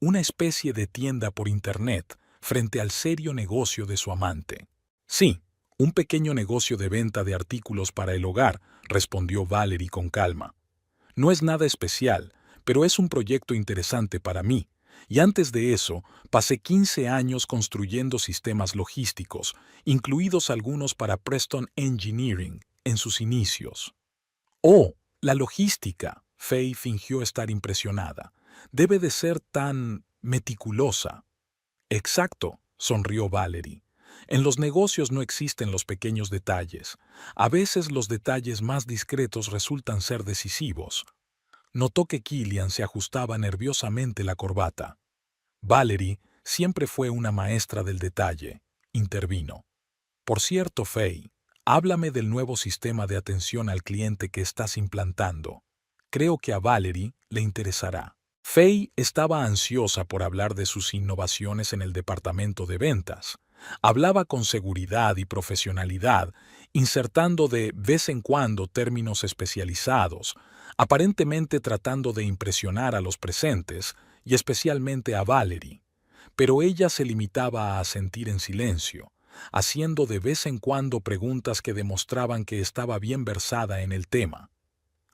Una especie de tienda por Internet frente al serio negocio de su amante. Sí, un pequeño negocio de venta de artículos para el hogar, respondió Valerie con calma. No es nada especial, pero es un proyecto interesante para mí. Y antes de eso, pasé 15 años construyendo sistemas logísticos, incluidos algunos para Preston Engineering, en sus inicios. Oh, la logística. Faye fingió estar impresionada. Debe de ser tan meticulosa. Exacto, sonrió Valerie. En los negocios no existen los pequeños detalles. A veces los detalles más discretos resultan ser decisivos. Notó que Killian se ajustaba nerviosamente la corbata. Valerie siempre fue una maestra del detalle, intervino. Por cierto, Faye, háblame del nuevo sistema de atención al cliente que estás implantando. Creo que a Valerie le interesará. Faye estaba ansiosa por hablar de sus innovaciones en el departamento de ventas. Hablaba con seguridad y profesionalidad, insertando de vez en cuando términos especializados, aparentemente tratando de impresionar a los presentes, y especialmente a Valerie. Pero ella se limitaba a asentir en silencio, haciendo de vez en cuando preguntas que demostraban que estaba bien versada en el tema.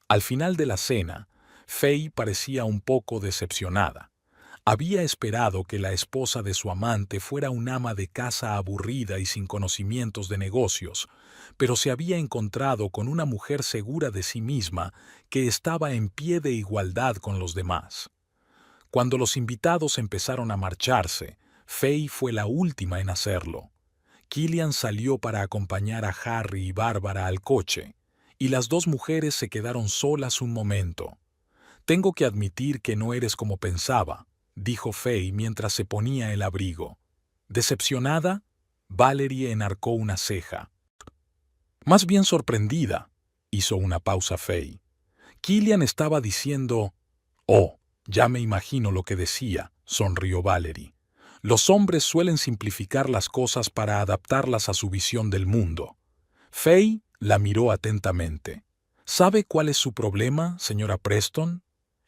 Al final de la cena, Faye parecía un poco decepcionada. Había esperado que la esposa de su amante fuera un ama de casa aburrida y sin conocimientos de negocios, pero se había encontrado con una mujer segura de sí misma que estaba en pie de igualdad con los demás. Cuando los invitados empezaron a marcharse, Faye fue la última en hacerlo. Killian salió para acompañar a Harry y Bárbara al coche, y las dos mujeres se quedaron solas un momento. «Tengo que admitir que no eres como pensaba», dijo Faye mientras se ponía el abrigo. ¿Decepcionada? Valerie enarcó una ceja. Más bien sorprendida, hizo una pausa Faye. Killian estaba diciendo... «Oh, ya me imagino lo que decía», sonrió Valerie. «Los hombres suelen simplificar las cosas para adaptarlas a su visión del mundo». Faye la miró atentamente. ¿Sabe cuál es su problema, señora Preston?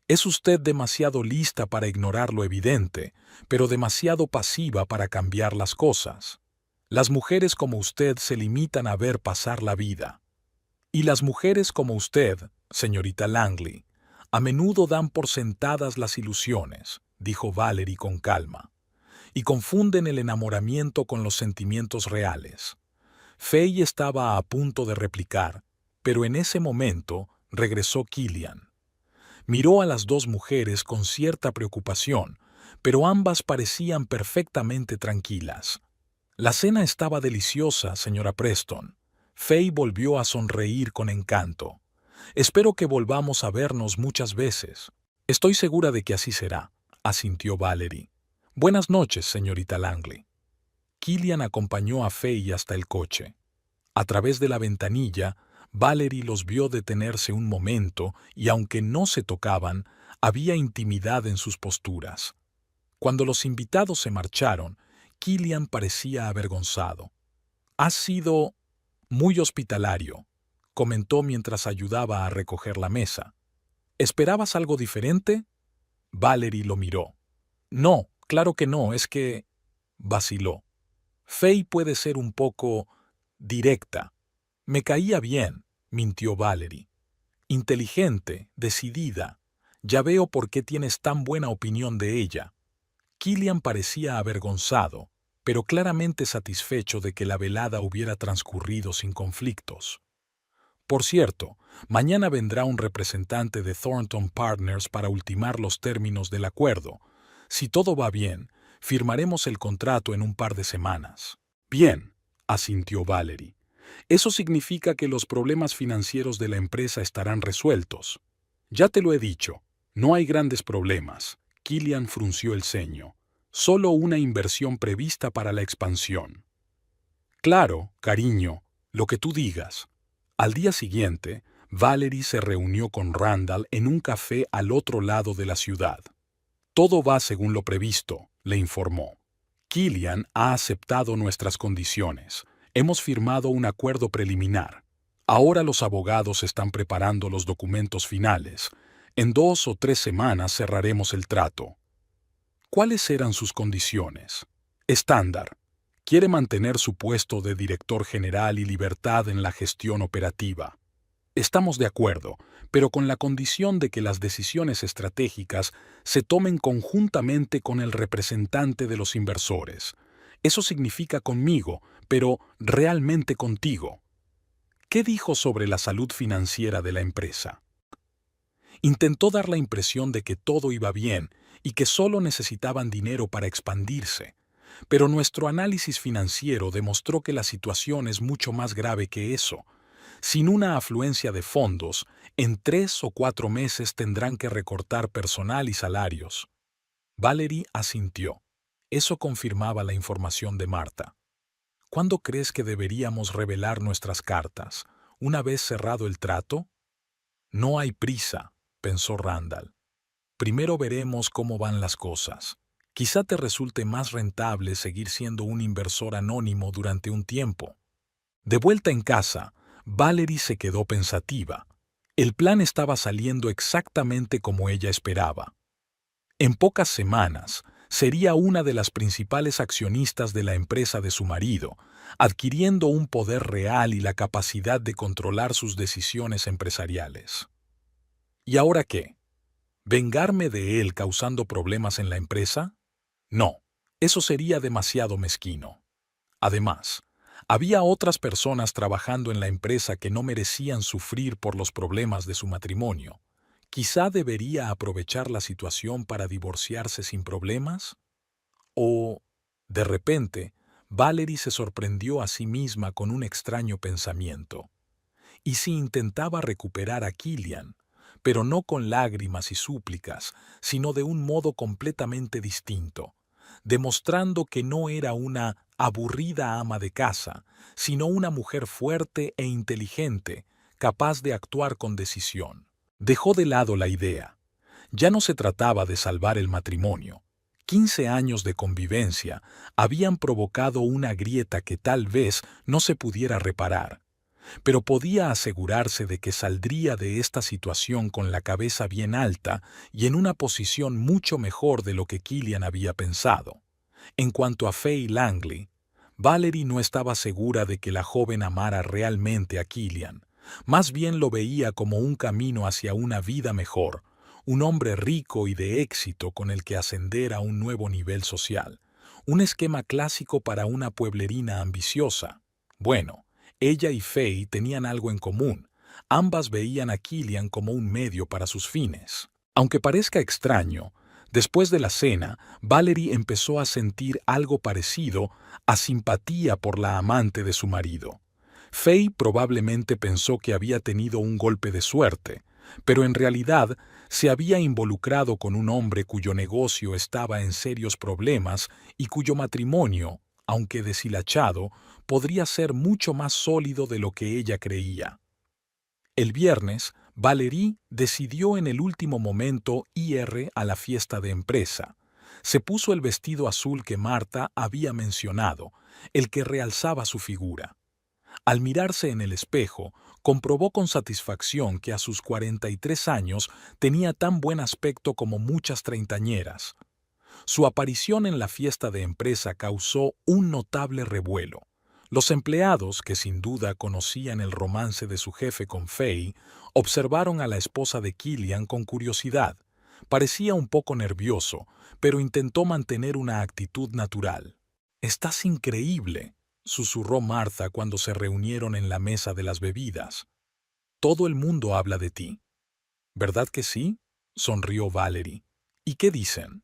Es usted demasiado lista para ignorar lo evidente, pero demasiado pasiva para cambiar las cosas. Las mujeres como usted se limitan a ver pasar la vida. Y las mujeres como usted, señorita Langley, a menudo dan por sentadas las ilusiones, dijo Valerie con calma, y confunden el enamoramiento con los sentimientos reales. Faye estaba a punto de replicar, pero en ese momento regresó Killian. Miró a las dos mujeres con cierta preocupación, pero ambas parecían perfectamente tranquilas. La cena estaba deliciosa, señora Preston. Faye volvió a sonreír con encanto. Espero que volvamos a vernos muchas veces. Estoy segura de que así será, asintió Valerie. Buenas noches, señorita Langley. Killian acompañó a Faye hasta el coche. A través de la ventanilla, Valerie los vio detenerse un momento y aunque no se tocaban, había intimidad en sus posturas. Cuando los invitados se marcharon, Killian parecía avergonzado. «Has sido muy hospitalario», comentó mientras ayudaba a recoger la mesa. «¿Esperabas algo diferente?» Valerie lo miró. «No, claro que no, es que...» vaciló. «Faye puede ser un poco directa. Me caía bien», mintió Valerie. «Inteligente, decidida. Ya veo por qué tienes tan buena opinión de ella». Killian parecía avergonzado, pero claramente satisfecho de que la velada hubiera transcurrido sin conflictos. «Por cierto, mañana vendrá un representante de Thornton Partners para ultimar los términos del acuerdo. Si todo va bien, firmaremos el contrato en un par de semanas». «Bien», asintió Valerie. «Eso significa que los problemas financieros de la empresa estarán resueltos». «Ya te lo he dicho, no hay grandes problemas». Killian frunció el ceño. «Solo una inversión prevista para la expansión». «Claro, cariño, lo que tú digas». Al día siguiente, Valerie se reunió con Randall en un café al otro lado de la ciudad. «Todo va según lo previsto», le informó. «Killian ha aceptado nuestras condiciones. Hemos firmado un acuerdo preliminar. Ahora los abogados están preparando los documentos finales. En 2 o 3 semanas cerraremos el trato». «¿Cuáles eran sus condiciones?» «Estándar. Quiere mantener su puesto de director general y libertad en la gestión operativa». Estamos de acuerdo, pero con la condición de que las decisiones estratégicas se tomen conjuntamente con el representante de los inversores. Eso significa conmigo, pero realmente contigo. ¿Qué dijo sobre la salud financiera de la empresa? Intentó dar la impresión de que todo iba bien y que solo necesitaban dinero para expandirse, pero nuestro análisis financiero demostró que la situación es mucho más grave que eso. Sin una afluencia de fondos, en 3 o 4 meses tendrán que recortar personal y salarios. Valerie asintió. Eso confirmaba la información de Marta. ¿Cuándo crees que deberíamos revelar nuestras cartas? ¿Una vez cerrado el trato? No hay prisa, pensó Randall. Primero veremos cómo van las cosas. Quizá te resulte más rentable seguir siendo un inversor anónimo durante un tiempo. De vuelta en casa, Valerie se quedó pensativa. El plan estaba saliendo exactamente como ella esperaba. En pocas semanas, sería una de las principales accionistas de la empresa de su marido, adquiriendo un poder real y la capacidad de controlar sus decisiones empresariales. ¿Y ahora qué? ¿Vengarme de él causando problemas en la empresa? No, eso sería demasiado mezquino. Además, había otras personas trabajando en la empresa que no merecían sufrir por los problemas de su matrimonio. Quizá debería aprovechar la situación para divorciarse sin problemas. O, de repente, Valerie se sorprendió a sí misma con un extraño pensamiento. ¿Y si intentaba recuperar a Killian, pero no con lágrimas y súplicas, sino de un modo completamente distinto, demostrando que no era una aburrida ama de casa, sino una mujer fuerte e inteligente, capaz de actuar con decisión? Dejó de lado la idea. Ya no se trataba de salvar el matrimonio. 15 años de convivencia habían provocado una grieta que tal vez no se pudiera reparar, pero podía asegurarse de que saldría de esta situación con la cabeza bien alta y en una posición mucho mejor de lo que Killian había pensado. En cuanto a Faye Langley, Valerie no estaba segura de que la joven amara realmente a Killian. Más bien lo veía como un camino hacia una vida mejor, un hombre rico y de éxito con el que ascender a un nuevo nivel social. Un esquema clásico para una pueblerina ambiciosa. Bueno, ella y Faye tenían algo en común. Ambas veían a Killian como un medio para sus fines. Aunque parezca extraño, después de la cena, Valerie empezó a sentir algo parecido a simpatía por la amante de su marido. Faye probablemente pensó que había tenido un golpe de suerte, pero en realidad se había involucrado con un hombre cuyo negocio estaba en serios problemas y cuyo matrimonio, aunque deshilachado, podría ser mucho más sólido de lo que ella creía. El viernes, Valerie decidió en el último momento ir a la fiesta de empresa. Se puso el vestido azul que Marta había mencionado, el que realzaba su figura. Al mirarse en el espejo, comprobó con satisfacción que a sus 43 años tenía tan buen aspecto como muchas treintañeras. Su aparición en la fiesta de empresa causó un notable revuelo. Los empleados, que sin duda conocían el romance de su jefe con Faye, observaron a la esposa de Killian con curiosidad. Parecía un poco nervioso, pero intentó mantener una actitud natural. «Estás increíble», susurró Martha cuando se reunieron en la mesa de las bebidas. «Todo el mundo habla de ti». «¿Verdad que sí?», sonrió Valerie. «¿Y qué dicen?»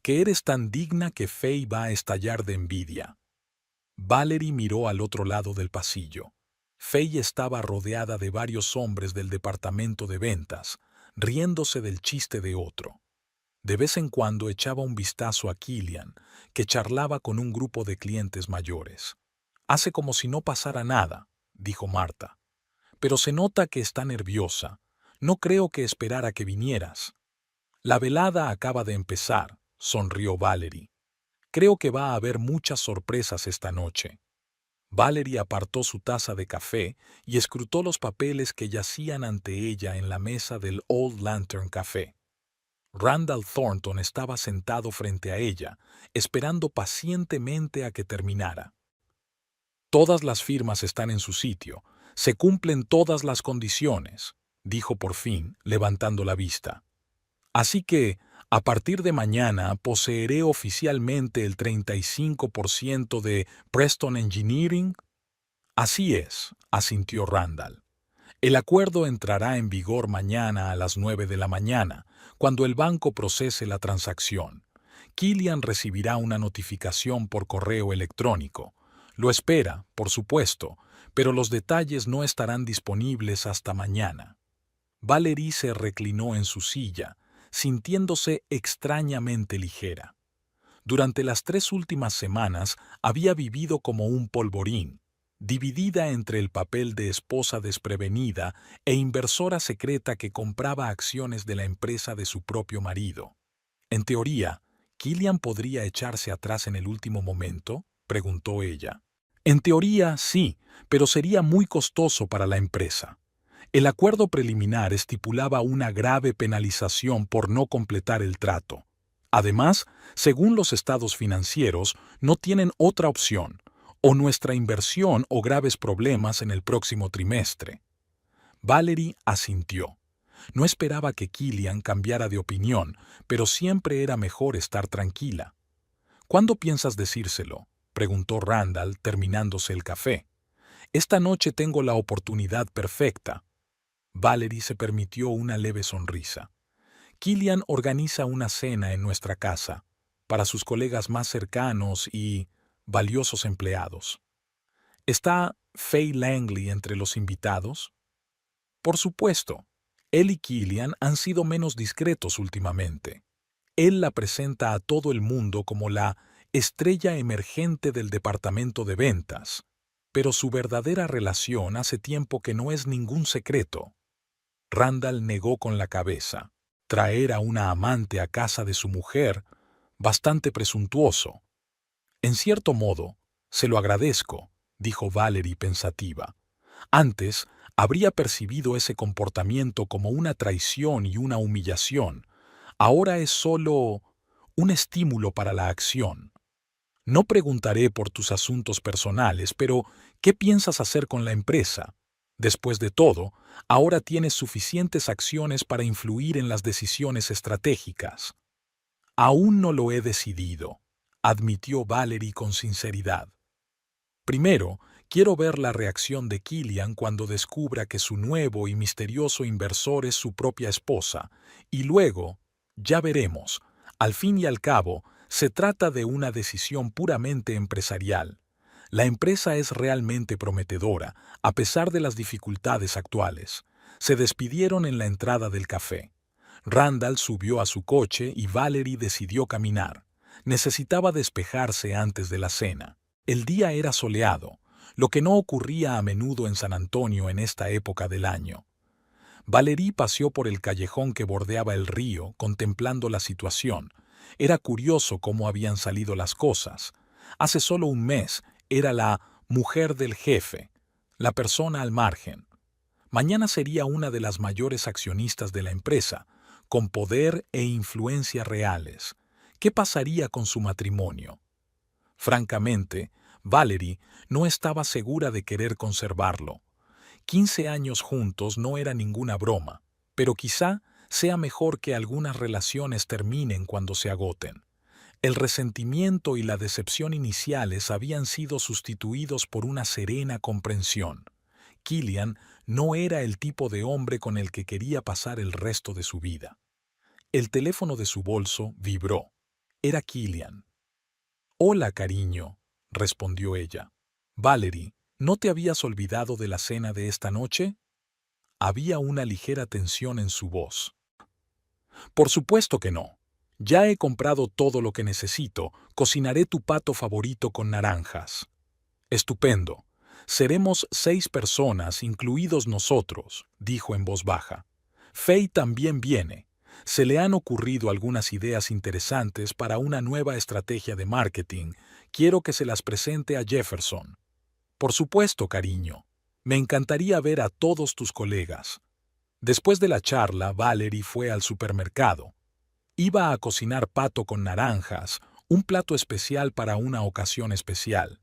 «Que eres tan digna que Faye va a estallar de envidia». Valerie miró al otro lado del pasillo. Faye estaba rodeada de varios hombres del departamento de ventas, riéndose del chiste de otro. De vez en cuando echaba un vistazo a Killian, que charlaba con un grupo de clientes mayores. «Hace como si no pasara nada», dijo Marta. «Pero se nota que está nerviosa. No creo que esperara que vinieras». «La velada acaba de empezar», sonrió Valerie. «Creo que va a haber muchas sorpresas esta noche». Valerie apartó su taza de café y escrutó los papeles que yacían ante ella en la mesa del Old Lantern Café. Randall Thornton estaba sentado frente a ella, esperando pacientemente a que terminara. «Todas las firmas están en su sitio. Se cumplen todas las condiciones, dijo por fin, levantando la vista. Así que, a partir de mañana, poseeré oficialmente el 35% de Preston Engineering. Así es, asintió Randall. El acuerdo entrará en vigor mañana a las 9 de la mañana, cuando el banco procese la transacción. Killian recibirá una notificación por correo electrónico. Lo espera, por supuesto, pero los detalles no estarán disponibles hasta mañana. Valerie se reclinó en su silla, sintiéndose extrañamente ligera. Durante las 3 últimas semanas había vivido como un polvorín, dividida entre el papel de esposa desprevenida e inversora secreta que compraba acciones de la empresa de su propio marido. En teoría, ¿Killian podría echarse atrás en el último momento?, preguntó ella. En teoría, sí, pero sería muy costoso para la empresa. El acuerdo preliminar estipulaba una grave penalización por no completar el trato. Además, según los estados financieros, no tienen otra opción, o nuestra inversión o graves problemas en el próximo trimestre. Valerie asintió. No esperaba que Killian cambiara de opinión, pero siempre era mejor estar tranquila. ¿Cuándo piensas decírselo?, preguntó Randall, terminándose el café. Esta noche tengo la oportunidad perfecta. Valerie se permitió una leve sonrisa. Killian organiza una cena en nuestra casa, para sus colegas más cercanos y valiosos empleados. ¿Está Faye Langley entre los invitados? Por supuesto. Él y Killian han sido menos discretos últimamente. Él la presenta a todo el mundo como la estrella emergente del departamento de ventas, pero su verdadera relación hace tiempo que no es ningún secreto. Randall negó con la cabeza. Traer a una amante a casa de su mujer, bastante presuntuoso. En cierto modo, se lo agradezco, dijo Valerie pensativa. Antes, habría percibido ese comportamiento como una traición y una humillación. Ahora es solo un estímulo para la acción. No preguntaré por tus asuntos personales, pero ¿qué piensas hacer con la empresa? Después de todo, ahora tienes suficientes acciones para influir en las decisiones estratégicas. Aún no lo he decidido, admitió Valerie con sinceridad. Primero, quiero ver la reacción de Killian cuando descubra que su nuevo y misterioso inversor es su propia esposa, y luego, ya veremos. Al fin y al cabo, se trata de una decisión puramente empresarial. La empresa es realmente prometedora, a pesar de las dificultades actuales. Se despidieron en la entrada del café. Randall subió a su coche y Valerie decidió caminar. Necesitaba despejarse antes de la cena. El día era soleado, lo que no ocurría a menudo en San Antonio en esta época del año. Valerie paseó por el callejón que bordeaba el río, contemplando la situación. Era curioso cómo habían salido las cosas. Hace solo un mes era la mujer del jefe, la persona al margen. Mañana sería una de las mayores accionistas de la empresa, con poder e influencia reales. ¿Qué pasaría con su matrimonio? Francamente, Valerie no estaba segura de querer conservarlo. 15 años juntos no era ninguna broma, pero quizá sea mejor que algunas relaciones terminen cuando se agoten. El resentimiento y la decepción iniciales habían sido sustituidos por una serena comprensión. Killian no era el tipo de hombre con el que quería pasar el resto de su vida. El teléfono de su bolso vibró. Era Killian. «Hola, cariño», respondió ella. «Valerie, ¿no te habías olvidado de la cena de esta noche?» Había una ligera tensión en su voz. «Por supuesto que no. Ya he comprado todo lo que necesito. Cocinaré tu pato favorito con naranjas». «Estupendo. Seremos 6 personas, incluidos nosotros», dijo en voz baja. «Faye también viene. Se le han ocurrido algunas ideas interesantes para una nueva estrategia de marketing. Quiero que se las presente a Jefferson». «Por supuesto, cariño. Me encantaría ver a todos tus colegas». Después de la charla, Valerie fue al supermercado. Iba a cocinar pato con naranjas, un plato especial para una ocasión especial.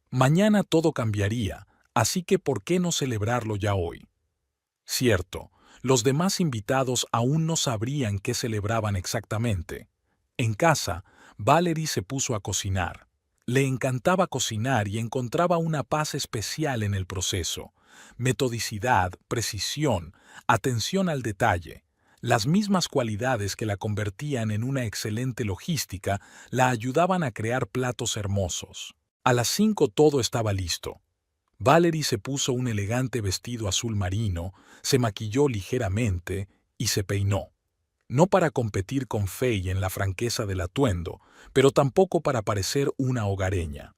Mañana todo cambiaría, así que ¿por qué no celebrarlo ya hoy? Cierto, los demás invitados aún no sabrían qué celebraban exactamente. En casa, Valerie se puso a cocinar. Le encantaba cocinar y encontraba una paz especial en el proceso. Metodicidad, precisión, atención al detalle. Las mismas cualidades que la convertían en una excelente logística la ayudaban a crear platos hermosos. A las 5 todo estaba listo. Valerie se puso un elegante vestido azul marino, se maquilló ligeramente y se peinó. No para competir con Faye en la franqueza del atuendo, pero tampoco para parecer una hogareña.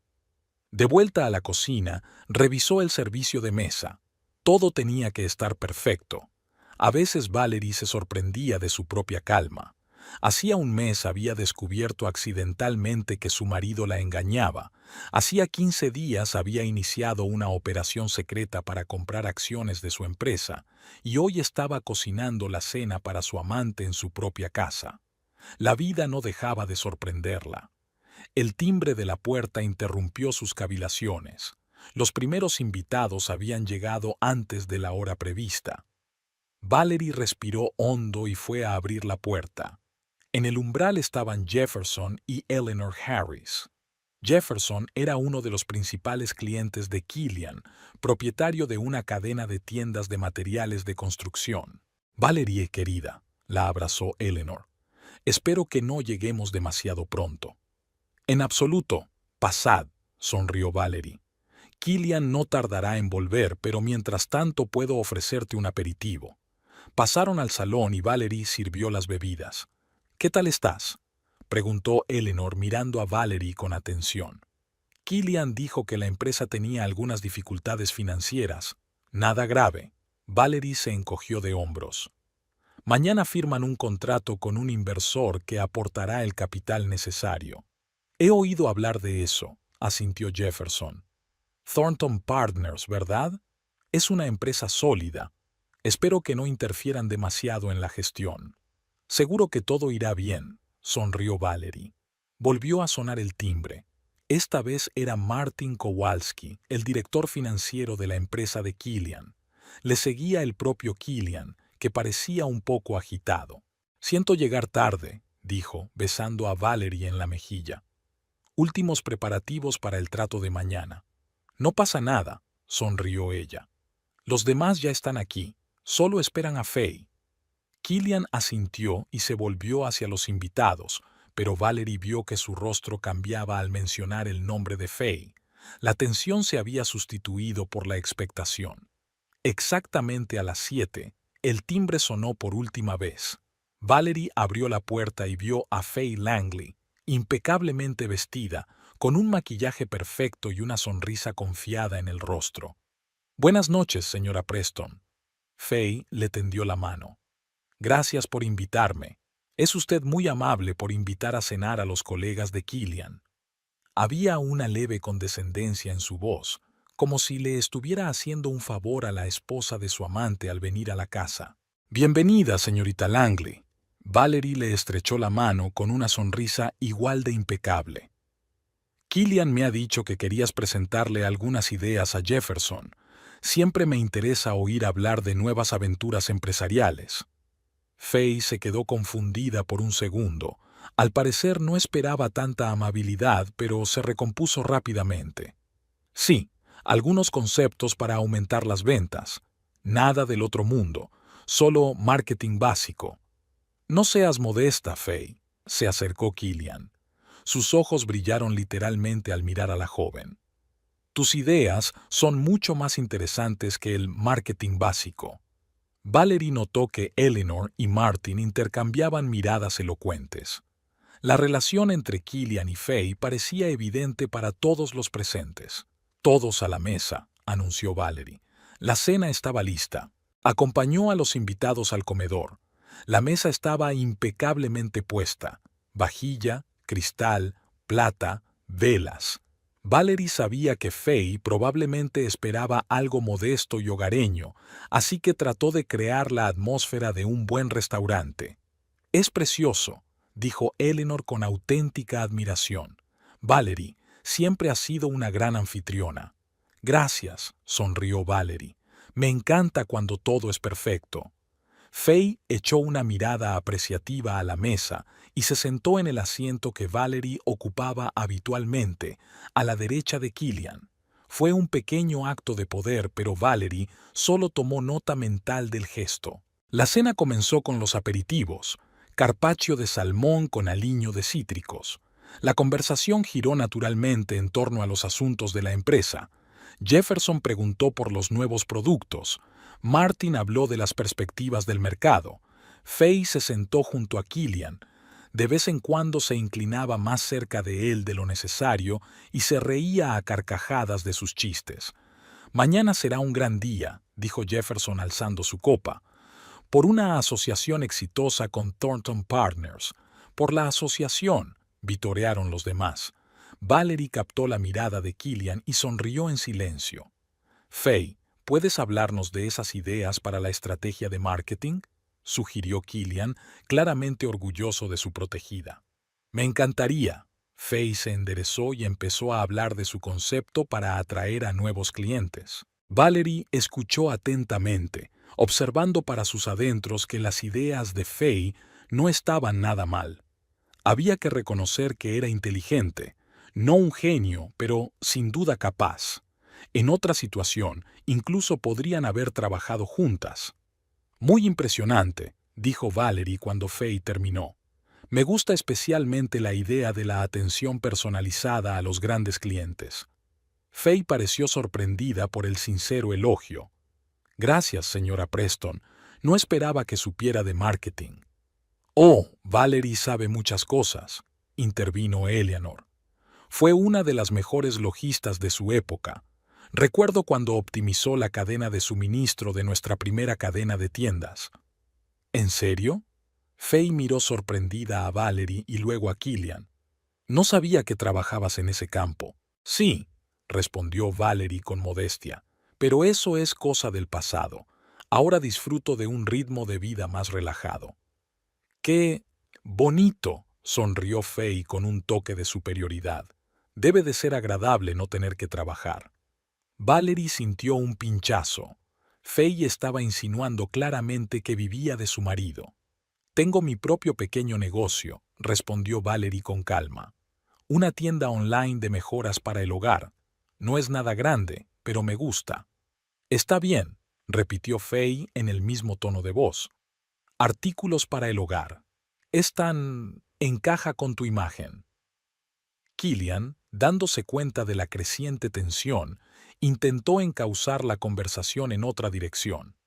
De vuelta a la cocina, revisó el servicio de mesa. Todo tenía que estar perfecto. A veces Valerie se sorprendía de su propia calma. Hacía un mes había descubierto accidentalmente que su marido la engañaba. Hacía 15 días había iniciado una operación secreta para comprar acciones de su empresa, y hoy estaba cocinando la cena para su amante en su propia casa. La vida no dejaba de sorprenderla. El timbre de la puerta interrumpió sus cavilaciones. Los primeros invitados habían llegado antes de la hora prevista. Valerie respiró hondo y fue a abrir la puerta. En el umbral estaban Jefferson y Eleanor Harris. Jefferson era uno de los principales clientes de Killian, propietario de una cadena de tiendas de materiales de construcción. Valerie, querida, la abrazó Eleanor. Espero que no lleguemos demasiado pronto. En absoluto, pasad, sonrió Valerie. Killian no tardará en volver, pero mientras tanto puedo ofrecerte un aperitivo. Pasaron al salón y Valerie sirvió las bebidas. ¿Qué tal estás?, preguntó Eleanor mirando a Valerie con atención. Killian dijo que la empresa tenía algunas dificultades financieras. Nada grave. Valerie se encogió de hombros. Mañana firman un contrato con un inversor que aportará el capital necesario. He oído hablar de eso, asintió Jefferson. Thornton Partners, ¿verdad? Es una empresa sólida. Espero que no interfieran demasiado en la gestión. Seguro que todo irá bien, sonrió Valerie. Volvió a sonar el timbre. Esta vez era Martin Kowalski, el director financiero de la empresa de Killian. Le seguía el propio Killian, que parecía un poco agitado. Siento llegar tarde, dijo, besando a Valerie en la mejilla. Últimos preparativos para el trato de mañana. No pasa nada, sonrió ella. Los demás ya están aquí, solo esperan a Faye. Killian asintió y se volvió hacia los invitados, pero Valerie vio que su rostro cambiaba al mencionar el nombre de Faye. La tensión se había sustituido por la expectación. Exactamente a las 7, el timbre sonó por última vez. Valerie abrió la puerta y vio a Faye Langley, impecablemente vestida, con un maquillaje perfecto y una sonrisa confiada en el rostro. «Buenas noches, señora Preston». Faye le tendió la mano. «Gracias por invitarme. Es usted muy amable por invitar a cenar a los colegas de Killian». Había una leve condescendencia en su voz, como si le estuviera haciendo un favor a la esposa de su amante al venir a la casa. «Bienvenida, señorita Langley». Valerie le estrechó la mano con una sonrisa igual de impecable. «Killian me ha dicho que querías presentarle algunas ideas a Jefferson. Siempre me interesa oír hablar de nuevas aventuras empresariales». Faye se quedó confundida por un segundo. Al parecer no esperaba tanta amabilidad, pero se recompuso rápidamente. «Sí, algunos conceptos para aumentar las ventas. Nada del otro mundo, solo marketing básico». «No seas modesta, Faye», se acercó Killian. Sus ojos brillaron literalmente al mirar a la joven. «Tus ideas son mucho más interesantes que el marketing básico». Valerie notó que Eleanor y Martin intercambiaban miradas elocuentes. La relación entre Killian y Faye parecía evidente para todos los presentes. «Todos a la mesa», anunció Valerie. La cena estaba lista. Acompañó a los invitados al comedor. La mesa estaba impecablemente puesta. Vajilla, cristal, plata, velas. Valerie sabía que Faye probablemente esperaba algo modesto y hogareño, así que trató de crear la atmósfera de un buen restaurante. «Es precioso», dijo Eleanor con auténtica admiración. «Valerie, siempre has sido una gran anfitriona». Gracias, sonrió Valerie. Me encanta cuando todo es perfecto. Faye echó una mirada apreciativa a la mesa y se sentó en el asiento que Valerie ocupaba habitualmente, a la derecha de Killian. Fue un pequeño acto de poder, pero Valerie solo tomó nota mental del gesto. La cena comenzó con los aperitivos, carpaccio de salmón con aliño de cítricos. La conversación giró naturalmente en torno a los asuntos de la empresa. Jefferson preguntó por los nuevos productos. Martin habló de las perspectivas del mercado. Faye se sentó junto a Killian. De vez en cuando se inclinaba más cerca de él de lo necesario y se reía a carcajadas de sus chistes. Mañana será un gran día, dijo Jefferson alzando su copa. Por una asociación exitosa con Thornton Partners. Por la asociación, vitorearon los demás. Valerie captó la mirada de Killian y sonrió en silencio. Faye, ¿puedes hablarnos de esas ideas para la estrategia de marketing?, sugirió Killian, claramente orgulloso de su protegida. Me encantaría. Faye se enderezó y empezó a hablar de su concepto para atraer a nuevos clientes. Valerie escuchó atentamente, observando para sus adentros que las ideas de Faye no estaban nada mal. Había que reconocer que era inteligente, no un genio, pero sin duda capaz. En otra situación, incluso podrían haber trabajado juntas. Muy impresionante, dijo Valerie cuando Faye terminó. Me gusta especialmente la idea de la atención personalizada a los grandes clientes. Faye pareció sorprendida por el sincero elogio. Gracias, señora Preston. No esperaba que supiera de marketing. Oh, Valerie sabe muchas cosas, intervino Eleanor. Fue una de las mejores logistas de su época. Recuerdo cuando optimizó la cadena de suministro de nuestra primera cadena de tiendas. ¿En serio? Faye miró sorprendida a Valerie y luego a Killian. No sabía que trabajabas en ese campo. Sí, respondió Valerie con modestia, pero eso es cosa del pasado. Ahora disfruto de un ritmo de vida más relajado. ¡Qué bonito!, sonrió Faye con un toque de superioridad. Debe de ser agradable no tener que trabajar. Valerie sintió un pinchazo. Faye estaba insinuando claramente que vivía de su marido. Tengo mi propio pequeño negocio, respondió Valerie con calma. Una tienda online de mejoras para el hogar. No es nada grande, pero me gusta. Está bien, repitió Faye en el mismo tono de voz. Artículos para el hogar. Encaja con tu imagen. Killian, dándose cuenta de la creciente tensión, intentó encauzar la conversación en otra dirección.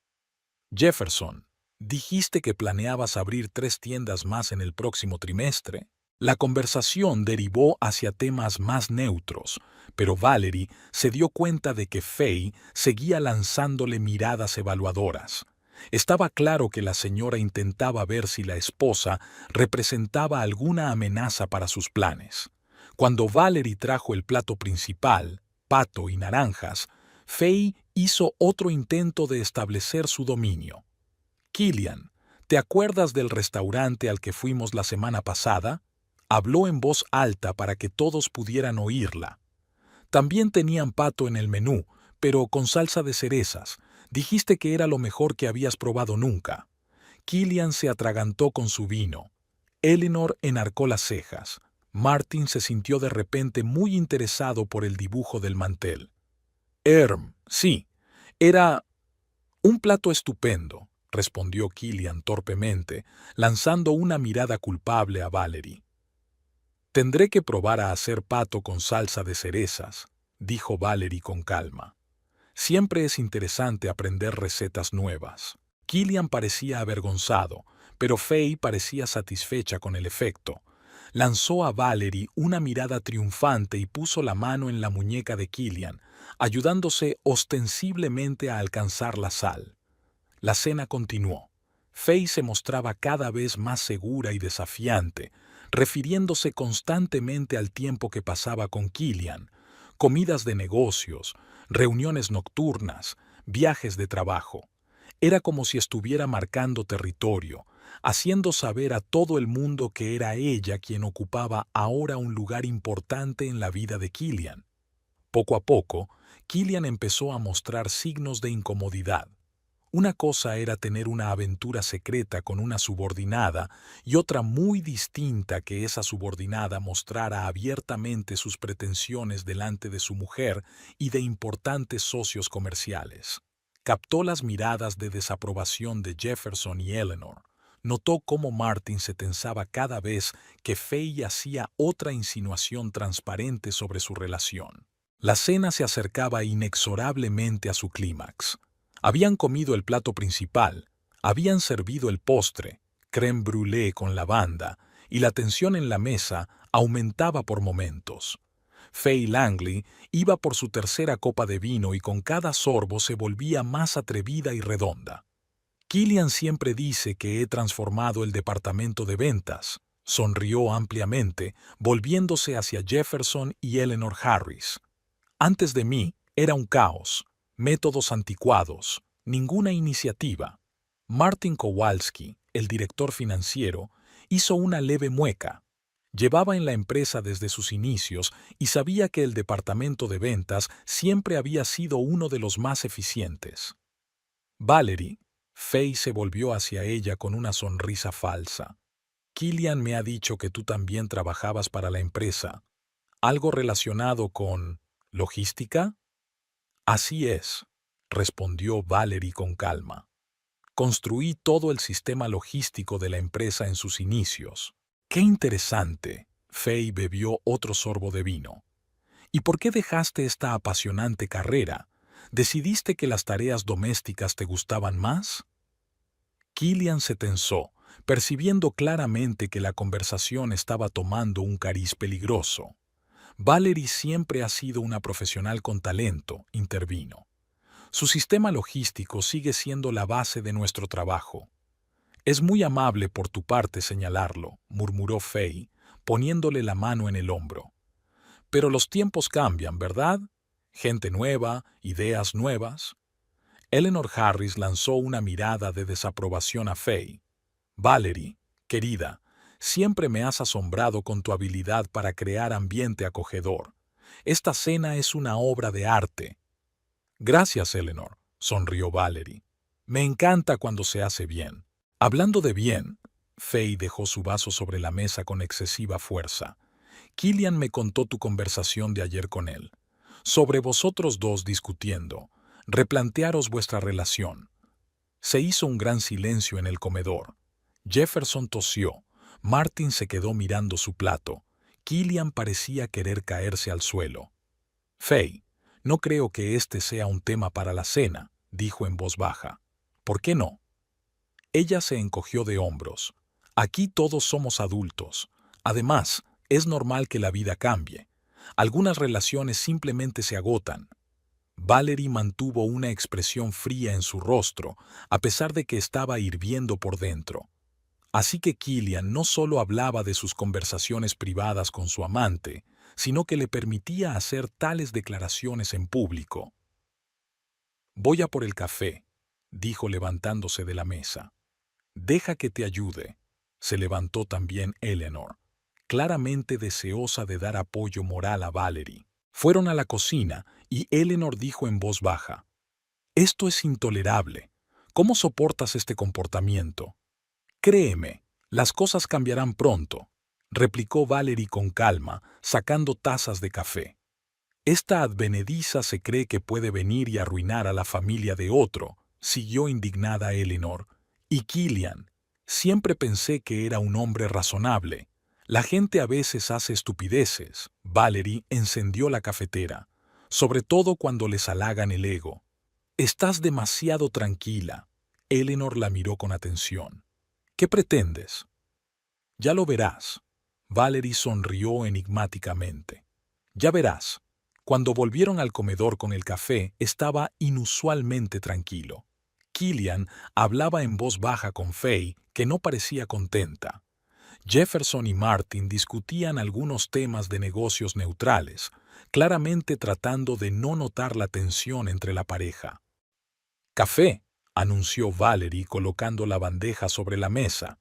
Jefferson, dijiste que planeabas abrir 3 tiendas más en el próximo trimestre. La conversación derivó hacia temas más neutros, pero Valerie se dio cuenta de que Faye seguía lanzándole miradas evaluadoras. Estaba claro que la señora intentaba ver si la esposa representaba alguna amenaza para sus planes. Cuando Valerie trajo el plato principal, pato y naranjas, Faye hizo otro intento de establecer su dominio. Killian, ¿te acuerdas del restaurante al que fuimos la semana pasada? Habló en voz alta para que todos pudieran oírla. También tenían pato en el menú, pero con salsa de cerezas. Dijiste que era lo mejor que habías probado nunca. Killian se atragantó con su vino. Eleanor enarcó las cejas. Martin se sintió de repente muy interesado por el dibujo del mantel. Sí, era un plato estupendo, respondió Killian torpemente, lanzando una mirada culpable a Valerie. Tendré que probar a hacer pato con salsa de cerezas, dijo Valerie con calma. Siempre es interesante aprender recetas nuevas. Killian parecía avergonzado, pero Faye parecía satisfecha con el efecto. Lanzó a Valerie una mirada triunfante y puso la mano en la muñeca de Killian, ayudándose ostensiblemente a alcanzar la sal. La cena continuó. Faye se mostraba cada vez más segura y desafiante, refiriéndose constantemente al tiempo que pasaba con Killian, comidas de negocios, reuniones nocturnas, viajes de trabajo. Era como si estuviera marcando territorio, haciendo saber a todo el mundo que era ella quien ocupaba ahora un lugar importante en la vida de Killian. Poco a poco, Killian empezó a mostrar signos de incomodidad. Una cosa era tener una aventura secreta con una subordinada y otra muy distinta que esa subordinada mostrara abiertamente sus pretensiones delante de su mujer y de importantes socios comerciales. Captó las miradas de desaprobación de Jefferson y Eleanor. Notó cómo Martin se tensaba cada vez que Faye hacía otra insinuación transparente sobre su relación. La cena se acercaba inexorablemente a su clímax. Habían comido el plato principal, habían servido el postre, crème brûlée con lavanda, y la tensión en la mesa aumentaba por momentos. Faye Langley iba por su tercera copa de vino y con cada sorbo se volvía más atrevida y redonda. Killian siempre dice que he transformado el departamento de ventas. Sonrió ampliamente, volviéndose hacia Jefferson y Eleanor Harris. Antes de mí era un caos, métodos anticuados, ninguna iniciativa. Martin Kowalski, el director financiero, hizo una leve mueca. Llevaba en la empresa desde sus inicios y sabía que el departamento de ventas siempre había sido uno de los más eficientes. Valerie, Faye se volvió hacia ella con una sonrisa falsa. Killian me ha dicho que tú también trabajabas para la empresa. ¿Algo relacionado con logística? Así es, respondió Valerie con calma. Construí todo el sistema logístico de la empresa en sus inicios. ¡Qué interesante! Faye bebió otro sorbo de vino. ¿Y por qué dejaste esta apasionante carrera? ¿Decidiste que las tareas domésticas te gustaban más? Killian se tensó, percibiendo claramente que la conversación estaba tomando un cariz peligroso. Valerie siempre ha sido una profesional con talento, intervino. Su sistema logístico sigue siendo la base de nuestro trabajo. Es muy amable por tu parte señalarlo, murmuró Faye, poniéndole la mano en el hombro. Pero los tiempos cambian, ¿verdad? Gente nueva, ideas nuevas. Eleanor Harris lanzó una mirada de desaprobación a Faye. Valerie, querida, siempre me has asombrado con tu habilidad para crear ambiente acogedor. Esta cena es una obra de arte. Gracias, Eleanor, sonrió Valerie. Me encanta cuando se hace bien. Hablando de bien, Faye dejó su vaso sobre la mesa con excesiva fuerza. Killian me contó tu conversación de ayer con él. Sobre vosotros dos discutiendo, replantearos vuestra relación. Se hizo un gran silencio en el comedor. Jefferson tosió. Martin se quedó mirando su plato. Killian parecía querer caerse al suelo. Faye, no creo que este sea un tema para la cena, dijo en voz baja. ¿Por qué no? Ella se encogió de hombros. Aquí todos somos adultos. Además, es normal que la vida cambie. Algunas relaciones simplemente se agotan. Valerie mantuvo una expresión fría en su rostro, a pesar de que estaba hirviendo por dentro. Así que Killian no solo hablaba de sus conversaciones privadas con su amante, sino que le permitía hacer tales declaraciones en público. «Voy a por el café», dijo levantándose de la mesa. «Deja que te ayude». Se levantó también Eleanor, claramente deseosa de dar apoyo moral a Valerie. Fueron a la cocina y Eleanor dijo en voz baja: «Esto es intolerable. ¿Cómo soportas este comportamiento?» «Créeme, las cosas cambiarán pronto», replicó Valerie con calma, sacando tazas de café. «Esta advenediza se cree que puede venir y arruinar a la familia de otro», siguió indignada Eleanor. «Y Killian, siempre pensé que era un hombre razonable. La gente a veces hace estupideces». Valerie encendió la cafetera, sobre todo cuando les halagan el ego. «Estás demasiado tranquila». Eleanor la miró con atención. «¿Qué pretendes?» «Ya lo verás». Valerie sonrió enigmáticamente. «Ya verás». Cuando volvieron al comedor con el café, estaba inusualmente tranquilo. Killian hablaba en voz baja con Faye, que no parecía contenta. Jefferson y Martin discutían algunos temas de negocios neutrales, claramente tratando de no notar la tensión entre la pareja. «Café», anunció Valerie colocando la bandeja sobre la mesa.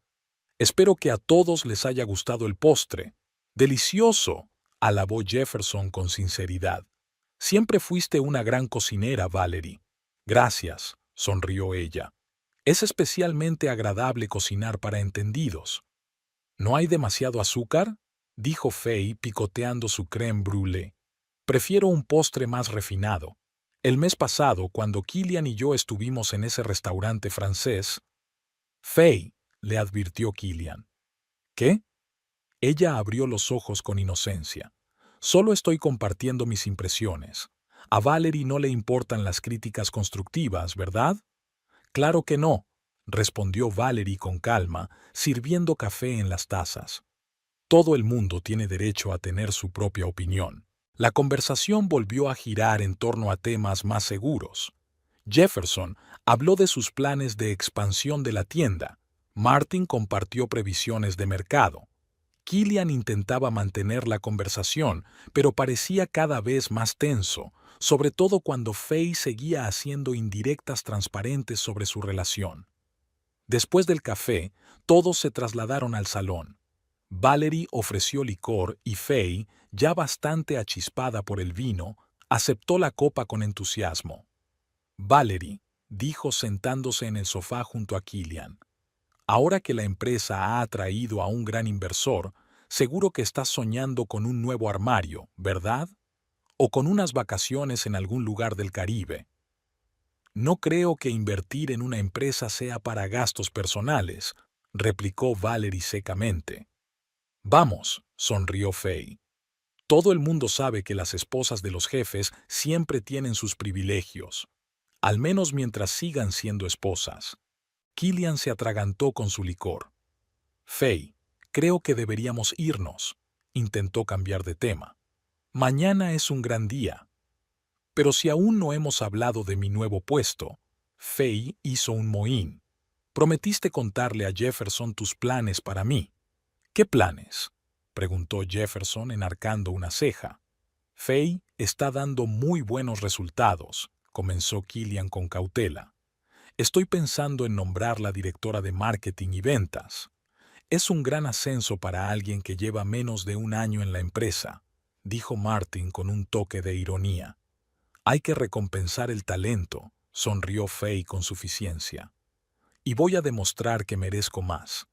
«Espero que a todos les haya gustado el postre». «Delicioso», alabó Jefferson con sinceridad. Siempre fuiste una gran cocinera, Valerie. Gracias, sonrió ella. Es especialmente agradable cocinar para entendidos. ¿No hay demasiado azúcar?, dijo Faye picoteando su crème brûlée. Prefiero un postre más refinado. El mes pasado, cuando Killian y yo estuvimos en ese restaurante francés... Faye, le advirtió Killian. ¿Qué? Ella abrió los ojos con inocencia. Solo estoy compartiendo mis impresiones. A Valerie no le importan las críticas constructivas, ¿verdad? Claro que no, respondió Valerie con calma, sirviendo café en las tazas. Todo el mundo tiene derecho a tener su propia opinión. La conversación volvió a girar en torno a temas más seguros. Jefferson habló de sus planes de expansión de la tienda. Martin compartió previsiones de mercado. Killian intentaba mantener la conversación, pero parecía cada vez más tenso, sobre todo cuando Faye seguía haciendo indirectas transparentes sobre su relación. Después del café, todos se trasladaron al salón. Valerie ofreció licor y Faye, ya bastante achispada por el vino, aceptó la copa con entusiasmo. Valerie, dijo sentándose en el sofá junto a Killian, ahora que la empresa ha atraído a un gran inversor, seguro que estás soñando con un nuevo armario, ¿verdad? O con unas vacaciones en algún lugar del Caribe. No creo que invertir en una empresa sea para gastos personales, replicó Valerie secamente. Vamos, sonrió Faye. Todo el mundo sabe que las esposas de los jefes siempre tienen sus privilegios, al menos mientras sigan siendo esposas. Killian se atragantó con su licor. Faye, creo que deberíamos irnos. Intentó cambiar de tema. Mañana es un gran día. Pero si aún no hemos hablado de mi nuevo puesto, Faye hizo un mohín. Prometiste contarle a Jefferson tus planes para mí. ¿Qué planes?, preguntó Jefferson enarcando una ceja. Faye está dando muy buenos resultados, comenzó Killian con cautela. Estoy pensando en nombrarla directora de marketing y ventas. Es un gran ascenso para alguien que lleva menos de un año en la empresa, dijo Martin con un toque de ironía. Hay que recompensar el talento, sonrió Faye con suficiencia. Y voy a demostrar que merezco más.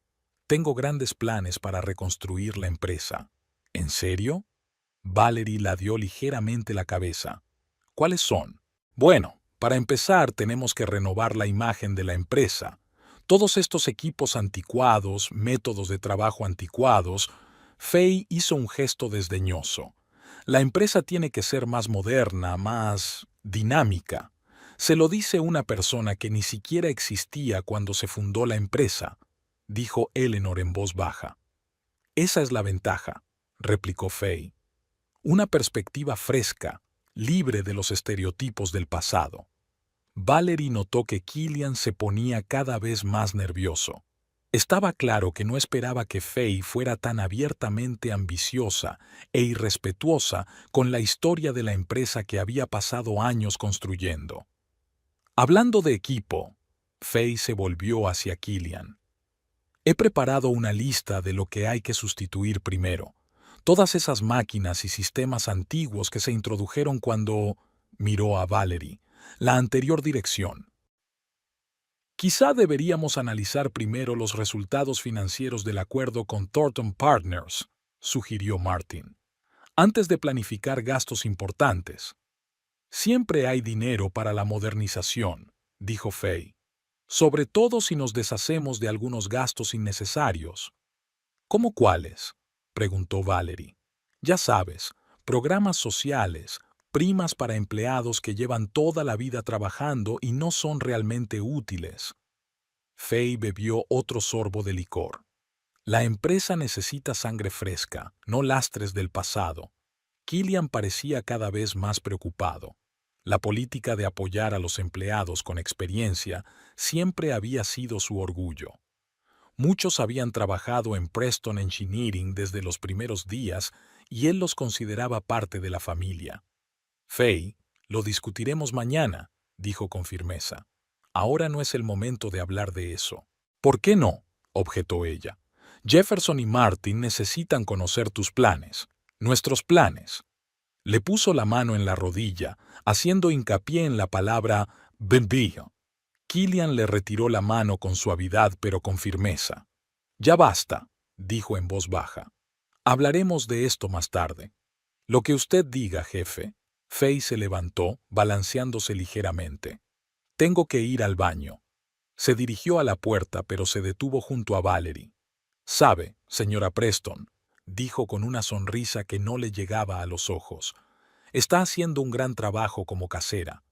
Tengo grandes planes para reconstruir la empresa. ¿En serio? Valerie ladeó ligeramente la cabeza. ¿Cuáles son? Bueno, para empezar tenemos que renovar la imagen de la empresa. Todos estos equipos anticuados, métodos de trabajo anticuados... Faye hizo un gesto desdeñoso. La empresa tiene que ser más moderna, más dinámica. Se lo dice una persona que ni siquiera existía cuando se fundó la empresa, dijo Eleanor en voz baja. Esa es la ventaja, replicó Faye. Una perspectiva fresca, libre de los estereotipos del pasado. Valerie notó que Killian se ponía cada vez más nervioso. Estaba claro que no esperaba que Faye fuera tan abiertamente ambiciosa e irrespetuosa con la historia de la empresa que había pasado años construyendo. Hablando de equipo, Faye se volvió hacia Killian. He preparado una lista de lo que hay que sustituir primero. Todas esas máquinas y sistemas antiguos que se introdujeron cuando... Miró a Valerie. La anterior dirección. Quizá deberíamos analizar primero los resultados financieros del acuerdo con Thornton Partners, sugirió Martin, antes de planificar gastos importantes. Siempre hay dinero para la modernización, dijo Faye, sobre todo si nos deshacemos de algunos gastos innecesarios. ¿Cómo cuáles?, preguntó Valerie. Ya sabes, programas sociales, primas para empleados que llevan toda la vida trabajando y no son realmente útiles. Faye bebió otro sorbo de licor. La empresa necesita sangre fresca, no lastres del pasado. Killian parecía cada vez más preocupado. La política de apoyar a los empleados con experiencia siempre había sido su orgullo. Muchos habían trabajado en Preston Engineering desde los primeros días y él los consideraba parte de la familia. Faye, lo discutiremos mañana, dijo con firmeza. Ahora no es el momento de hablar de eso. ¿Por qué no?, objetó ella. Jefferson y Martin necesitan conocer tus planes, nuestros planes. Le puso la mano en la rodilla, haciendo hincapié en la palabra benvío. Killian le retiró la mano con suavidad pero con firmeza. «Ya basta», dijo en voz baja. «Hablaremos de esto más tarde». «Lo que usted diga, jefe». Faye se levantó, balanceándose ligeramente. «Tengo que ir al baño». Se dirigió a la puerta, pero se detuvo junto a Valerie. «Sabe, señora Preston», dijo con una sonrisa que no le llegaba a los ojos, «está haciendo un gran trabajo como casera,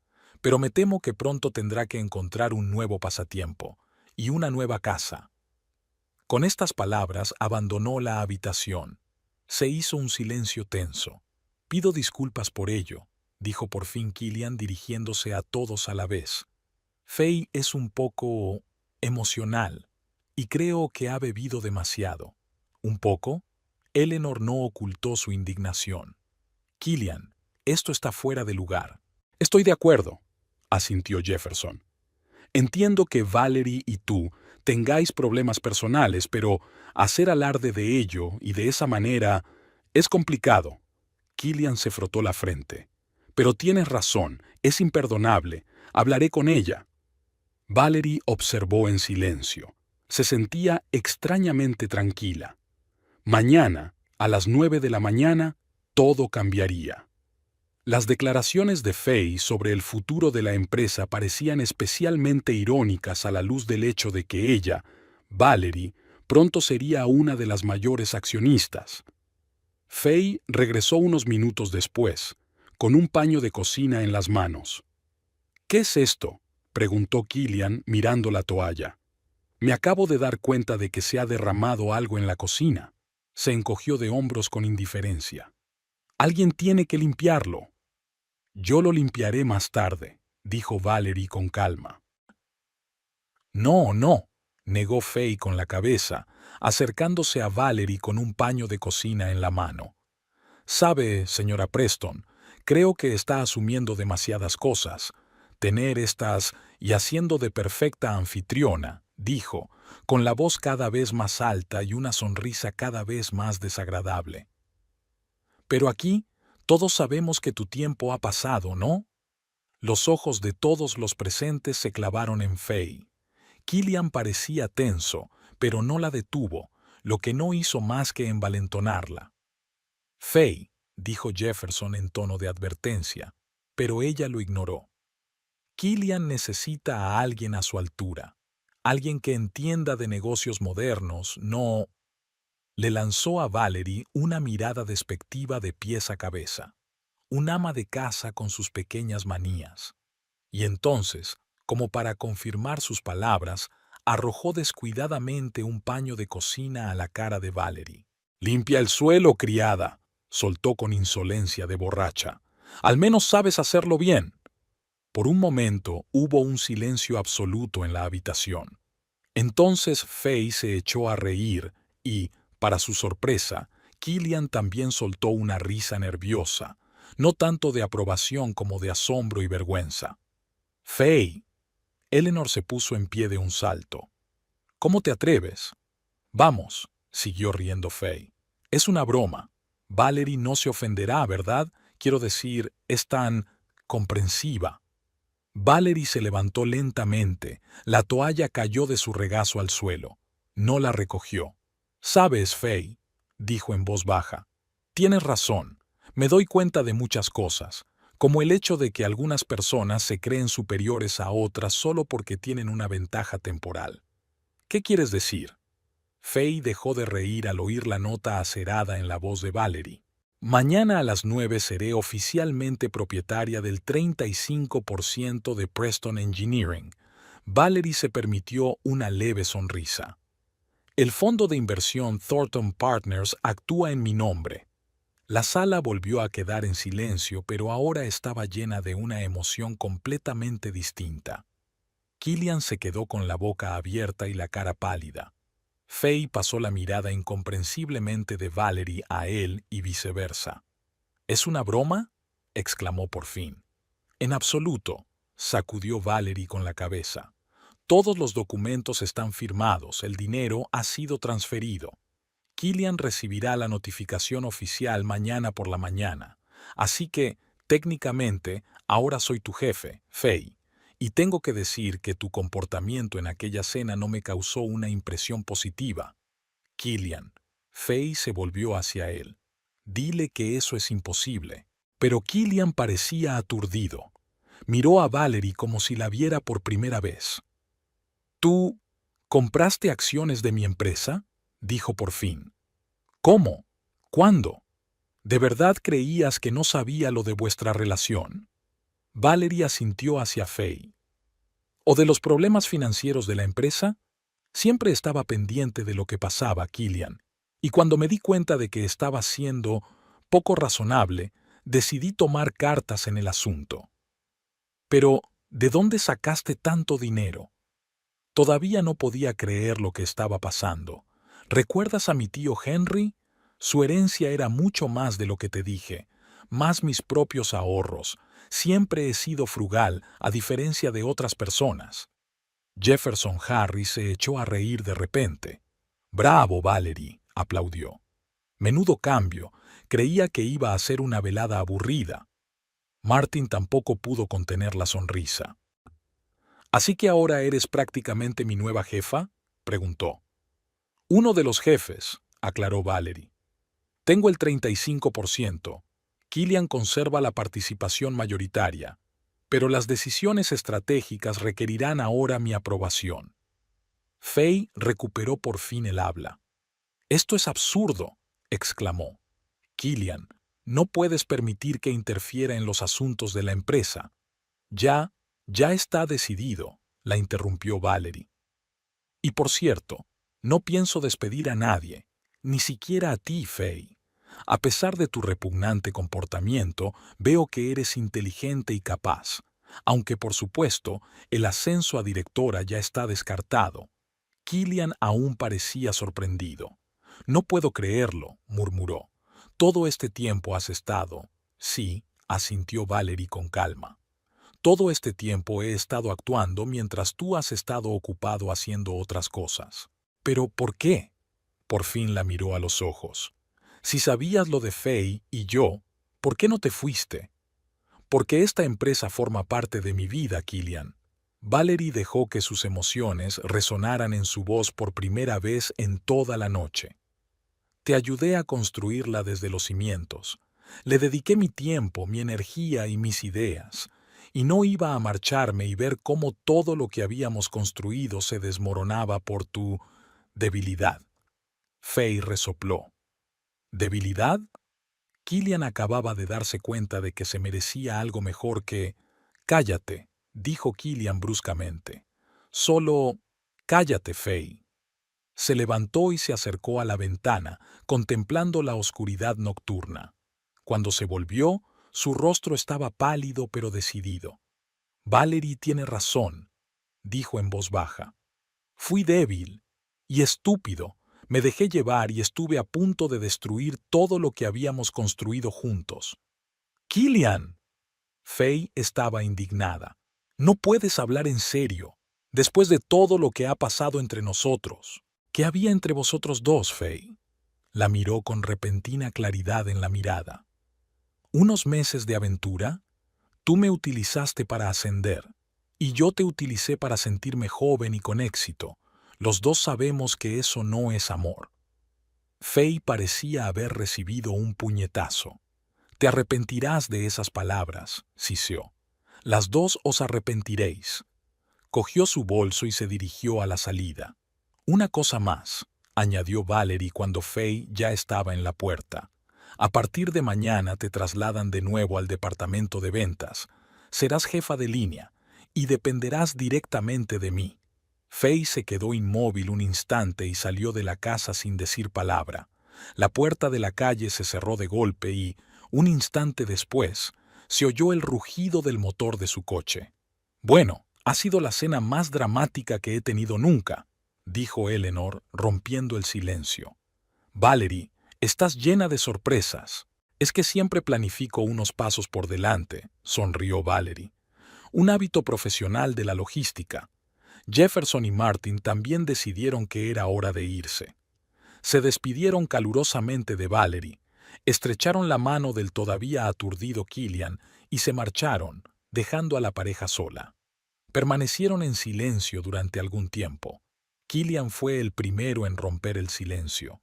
pero me temo que pronto tendrá que encontrar un nuevo pasatiempo y una nueva casa». Con estas palabras abandonó la habitación. Se hizo un silencio tenso. «Pido disculpas por ello», dijo por fin Killian dirigiéndose a todos a la vez. «Faye es un poco emocional y creo que ha bebido demasiado». «¿Un poco?» Eleanor no ocultó su indignación. «Killian, esto está fuera de lugar». «Estoy de acuerdo», asintió Jefferson. «Entiendo que Valerie y tú tengáis problemas personales, pero hacer alarde de ello y de esa manera es complicado». Killian se frotó la frente. «Pero tienes razón, es imperdonable. Hablaré con ella». Valerie observó en silencio. Se sentía extrañamente tranquila. Mañana, a las 9 de la mañana, todo cambiaría. Las declaraciones de Faye sobre el futuro de la empresa parecían especialmente irónicas a la luz del hecho de que ella, Valerie, pronto sería una de las mayores accionistas. Faye regresó unos minutos después, con un paño de cocina en las manos. «¿Qué es esto?», preguntó Killian mirando la toalla. «Me acabo de dar cuenta de que se ha derramado algo en la cocina». Se encogió de hombros con indiferencia. «Alguien tiene que limpiarlo». «Yo lo limpiaré más tarde», dijo Valerie con calma. «No, no», negó Faye con la cabeza, acercándose a Valerie con un paño de cocina en la mano. «Sabe, señora Preston, creo que está asumiendo demasiadas cosas. Tener estas y haciendo de perfecta anfitriona», dijo, con la voz cada vez más alta y una sonrisa cada vez más desagradable. «Pero aquí todos sabemos que tu tiempo ha pasado, ¿no?». Los ojos de todos los presentes se clavaron en Faye. Killian parecía tenso, pero no la detuvo, lo que no hizo más que envalentonarla. «Faye», dijo Jefferson en tono de advertencia, pero ella lo ignoró. «Killian necesita a alguien a su altura, alguien que entienda de negocios modernos, no...». Le lanzó a Valerie una mirada despectiva de pies a cabeza, un ama de casa con sus pequeñas manías. Y entonces, como para confirmar sus palabras, arrojó descuidadamente un paño de cocina a la cara de Valerie. «Limpia el suelo, criada», soltó con insolencia de borracha. «Al menos sabes hacerlo bien». Por un momento hubo un silencio absoluto en la habitación. Entonces Faye se echó a reír y, para su sorpresa, Killian también soltó una risa nerviosa, no tanto de aprobación como de asombro y vergüenza. «Faye». Eleanor se puso en pie de un salto. «¿Cómo te atreves?» «Vamos», siguió riendo Faye. «Es una broma. Valerie no se ofenderá, ¿verdad? Quiero decir, es tan comprensiva». Valerie se levantó lentamente. La toalla cayó de su regazo al suelo. No la recogió. «Sabes, Faye», dijo en voz baja, «tienes razón. Me doy cuenta de muchas cosas, como el hecho de que algunas personas se creen superiores a otras solo porque tienen una ventaja temporal». «¿Qué quieres decir?». Faye dejó de reír al oír la nota acerada en la voz de Valerie. «Mañana a las 9 seré oficialmente propietaria del 35% de Preston Engineering». Valerie se permitió una leve sonrisa. «El fondo de inversión Thornton Partners actúa en mi nombre». La sala volvió a quedar en silencio, pero ahora estaba llena de una emoción completamente distinta. Killian se quedó con la boca abierta y la cara pálida. Faye pasó la mirada incomprensiblemente de Valerie a él y viceversa. «¿Es una broma?», exclamó por fin. «En absoluto», sacudió Valerie con la cabeza. «Todos los documentos están firmados, el dinero ha sido transferido. Killian recibirá la notificación oficial mañana por la mañana. Así que, técnicamente, ahora soy tu jefe, Faye. Y tengo que decir que tu comportamiento en aquella cena no me causó una impresión positiva. Killian. Faye se volvió hacia él. Dile que eso es imposible. Pero Killian parecía aturdido. Miró a Valerie como si la viera por primera vez. ¿Tú compraste acciones de mi empresa?, dijo por fin. ¿Cómo? ¿Cuándo? ¿De verdad creías que no sabía lo de vuestra relación? Valerie asintió hacia Faye. ¿O de los problemas financieros de la empresa? Siempre estaba pendiente de lo que pasaba, Killian, y cuando me di cuenta de que estaba siendo poco razonable, decidí tomar cartas en el asunto. Pero, ¿de dónde sacaste tanto dinero? Todavía no podía creer lo que estaba pasando. ¿Recuerdas a mi tío Henry? Su herencia era mucho más de lo que te dije, más mis propios ahorros. Siempre he sido frugal, a diferencia de otras personas. Jefferson Harris se echó a reír de repente. «Bravo, Valerie», aplaudió. «Menudo cambio. Creía que iba a ser una velada aburrida». Martin tampoco pudo contener la sonrisa. «¿Así que ahora eres prácticamente mi nueva jefa?», preguntó. «Uno de los jefes», aclaró Valerie. «Tengo el 35%. Killian conserva la participación mayoritaria, pero las decisiones estratégicas requerirán ahora mi aprobación». Faye recuperó por fin el habla. «Esto es absurdo», exclamó. «Killian, no puedes permitir que interfiera en los asuntos de la empresa». Ya está decidido», la interrumpió Valerie. «Y por cierto, no pienso despedir a nadie, ni siquiera a ti, Faye. A pesar de tu repugnante comportamiento, veo que eres inteligente y capaz, aunque por supuesto el ascenso a directora ya está descartado». Killian aún parecía sorprendido. «No puedo creerlo», murmuró. «Todo este tiempo has estado...» «Sí», asintió Valerie con calma. «Todo este tiempo he estado actuando mientras tú has estado ocupado haciendo otras cosas». «¿Pero por qué?», por fin la miró a los ojos. «Si sabías lo de Faye y yo, ¿por qué no te fuiste?». «Porque esta empresa forma parte de mi vida, Killian». Valerie dejó que sus emociones resonaran en su voz por primera vez en toda la noche. «Te ayudé a construirla desde los cimientos. Le dediqué mi tiempo, mi energía y mis ideas. Y no iba a marcharme y ver cómo todo lo que habíamos construido se desmoronaba por tu debilidad». Faye resopló. ¿Debilidad? Killian acababa de darse cuenta de que se merecía algo mejor que... «Cállate», dijo Killian bruscamente. «Solo... cállate, Faye». Se levantó y se acercó a la ventana, contemplando la oscuridad nocturna. Cuando se volvió, su rostro estaba pálido pero decidido. «Valerie tiene razón», dijo en voz baja. «Fui débil y estúpido. Me dejé llevar y estuve a punto de destruir todo lo que habíamos construido juntos». «Killian». Faye estaba indignada. «No puedes hablar en serio, después de todo lo que ha pasado entre nosotros». «¿Qué había entre vosotros dos, Faye?». La miró con repentina claridad en la mirada. «¿Unos meses de aventura? Tú me utilizaste para ascender, y yo te utilicé para sentirme joven y con éxito. Los dos sabemos que eso no es amor». Faye parecía haber recibido un puñetazo. «Te arrepentirás de esas palabras», siseó. «Las dos os arrepentiréis». Cogió su bolso y se dirigió a la salida. «Una cosa más», añadió Valerie cuando Faye ya estaba en la puerta. «A partir de mañana te trasladan de nuevo al departamento de ventas. Serás jefa de línea y dependerás directamente de mí». Faye se quedó inmóvil un instante y salió de la casa sin decir palabra. La puerta de la calle se cerró de golpe y, un instante después, se oyó el rugido del motor de su coche. «Bueno, ha sido la cena más dramática que he tenido nunca», dijo Eleanor, rompiendo el silencio. «Valerie, estás llena de sorpresas». «Es que siempre planifico unos pasos por delante», sonrió Valerie. «Un hábito profesional de la logística». Jefferson y Martin también decidieron que era hora de irse. Se despidieron calurosamente de Valerie. Estrecharon la mano del todavía aturdido Killian y se marcharon, dejando a la pareja sola. Permanecieron en silencio durante algún tiempo. Killian fue el primero en romper el silencio.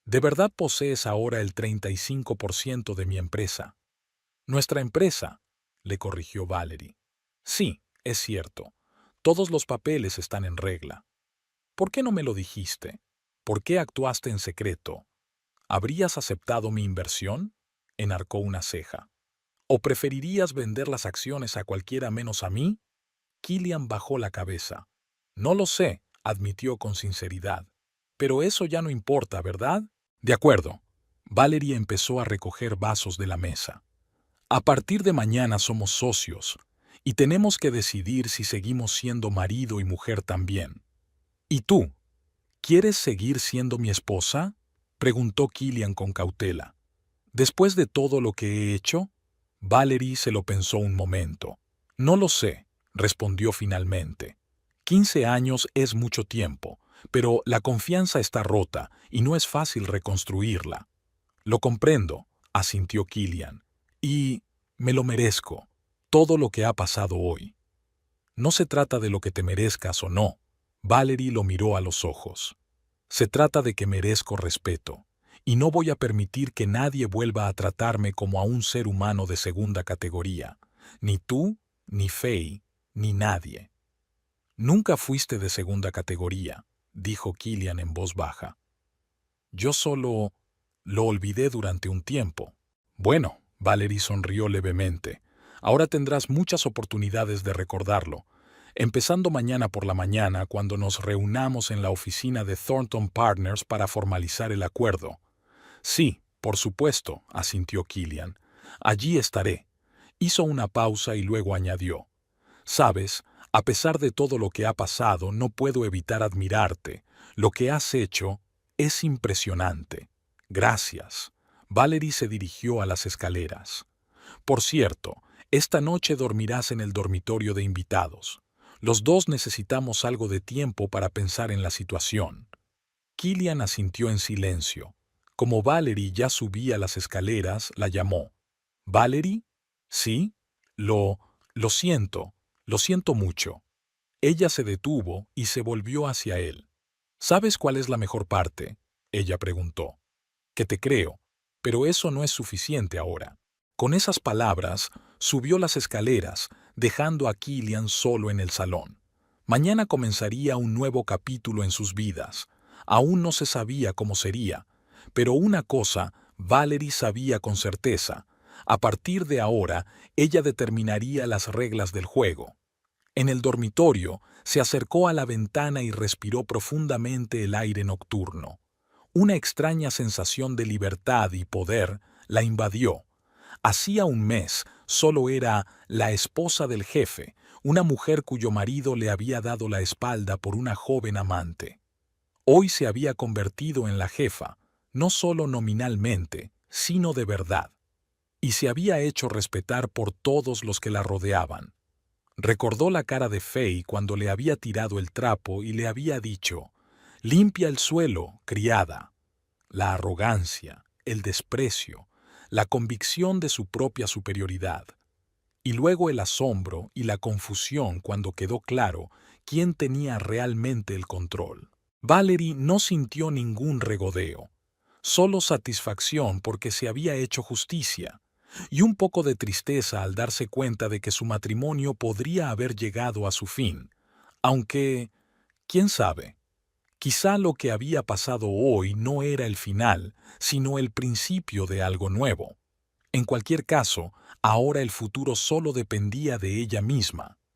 ¿De verdad posees ahora el 35% de mi empresa? Nuestra empresa, le corrigió Valerie. Sí, es cierto. Todos los papeles están en regla. ¿Por qué no me lo dijiste? ¿Por qué actuaste en secreto? ¿Habrías aceptado mi inversión? Enarcó una ceja. ¿O preferirías vender las acciones a cualquiera menos a mí? Killian bajó la cabeza. No lo sé, admitió con sinceridad. Pero eso ya no importa, ¿verdad? De acuerdo. Valerie empezó a recoger vasos de la mesa. A partir de mañana somos socios, y tenemos que decidir si seguimos siendo marido y mujer también. ¿Y tú? ¿Quieres seguir siendo mi esposa? Preguntó Killian con cautela. ¿Después de todo lo que he hecho? Valerie se lo pensó un momento. No lo sé, respondió finalmente. 15 años es mucho tiempo, pero la confianza está rota y no es fácil reconstruirla. Lo comprendo, asintió Killian. Y me lo merezco, todo lo que ha pasado hoy. No se trata de lo que te merezcas o no. Valerie lo miró a los ojos. Se trata de que merezco respeto, y no voy a permitir que nadie vuelva a tratarme como a un ser humano de segunda categoría. Ni tú, ni Faye, ni nadie. Nunca fuiste de segunda categoría, dijo Killian en voz baja. Yo solo lo olvidé durante un tiempo. Bueno, Valerie sonrió levemente. Ahora tendrás muchas oportunidades de recordarlo, empezando mañana por la mañana cuando nos reunamos en la oficina de Thornton Partners para formalizar el acuerdo. Sí, por supuesto, asintió Killian. Allí estaré. Hizo una pausa y luego añadió. Sabes, a pesar de todo lo que ha pasado, no puedo evitar admirarte. Lo que has hecho es impresionante. Gracias. Valerie se dirigió a las escaleras. Por cierto, esta noche dormirás en el dormitorio de invitados. Los dos necesitamos algo de tiempo para pensar en la situación. Killian asintió en silencio. Como Valerie ya subía las escaleras, la llamó. ¿Valerie? ¿Sí? Lo siento mucho. Ella se detuvo y se volvió hacia él. ¿Sabes cuál es la mejor parte? Ella preguntó. Que te creo, pero eso no es suficiente ahora. Con esas palabras, subió las escaleras, dejando a Killian solo en el salón. Mañana comenzaría un nuevo capítulo en sus vidas. Aún no se sabía cómo sería, pero una cosa Valerie sabía con certeza. A partir de ahora, ella determinaría las reglas del juego. En el dormitorio, se acercó a la ventana y respiró profundamente el aire nocturno. Una extraña sensación de libertad y poder la invadió. Hacía un mes solo era la esposa del jefe, una mujer cuyo marido le había dado la espalda por una joven amante. Hoy se había convertido en la jefa, no solo nominalmente, sino de verdad. Y se había hecho respetar por todos los que la rodeaban. Recordó la cara de Faye cuando le había tirado el trapo y le había dicho, «Limpia el suelo, criada». La arrogancia, el desprecio, la convicción de su propia superioridad. Y luego el asombro y la confusión cuando quedó claro quién tenía realmente el control. Valerie no sintió ningún regodeo, solo satisfacción porque se había hecho justicia, y un poco de tristeza al darse cuenta de que su matrimonio podría haber llegado a su fin, aunque, quién sabe, quizá lo que había pasado hoy no era el final, sino el principio de algo nuevo. En cualquier caso, ahora el futuro solo dependía de ella misma.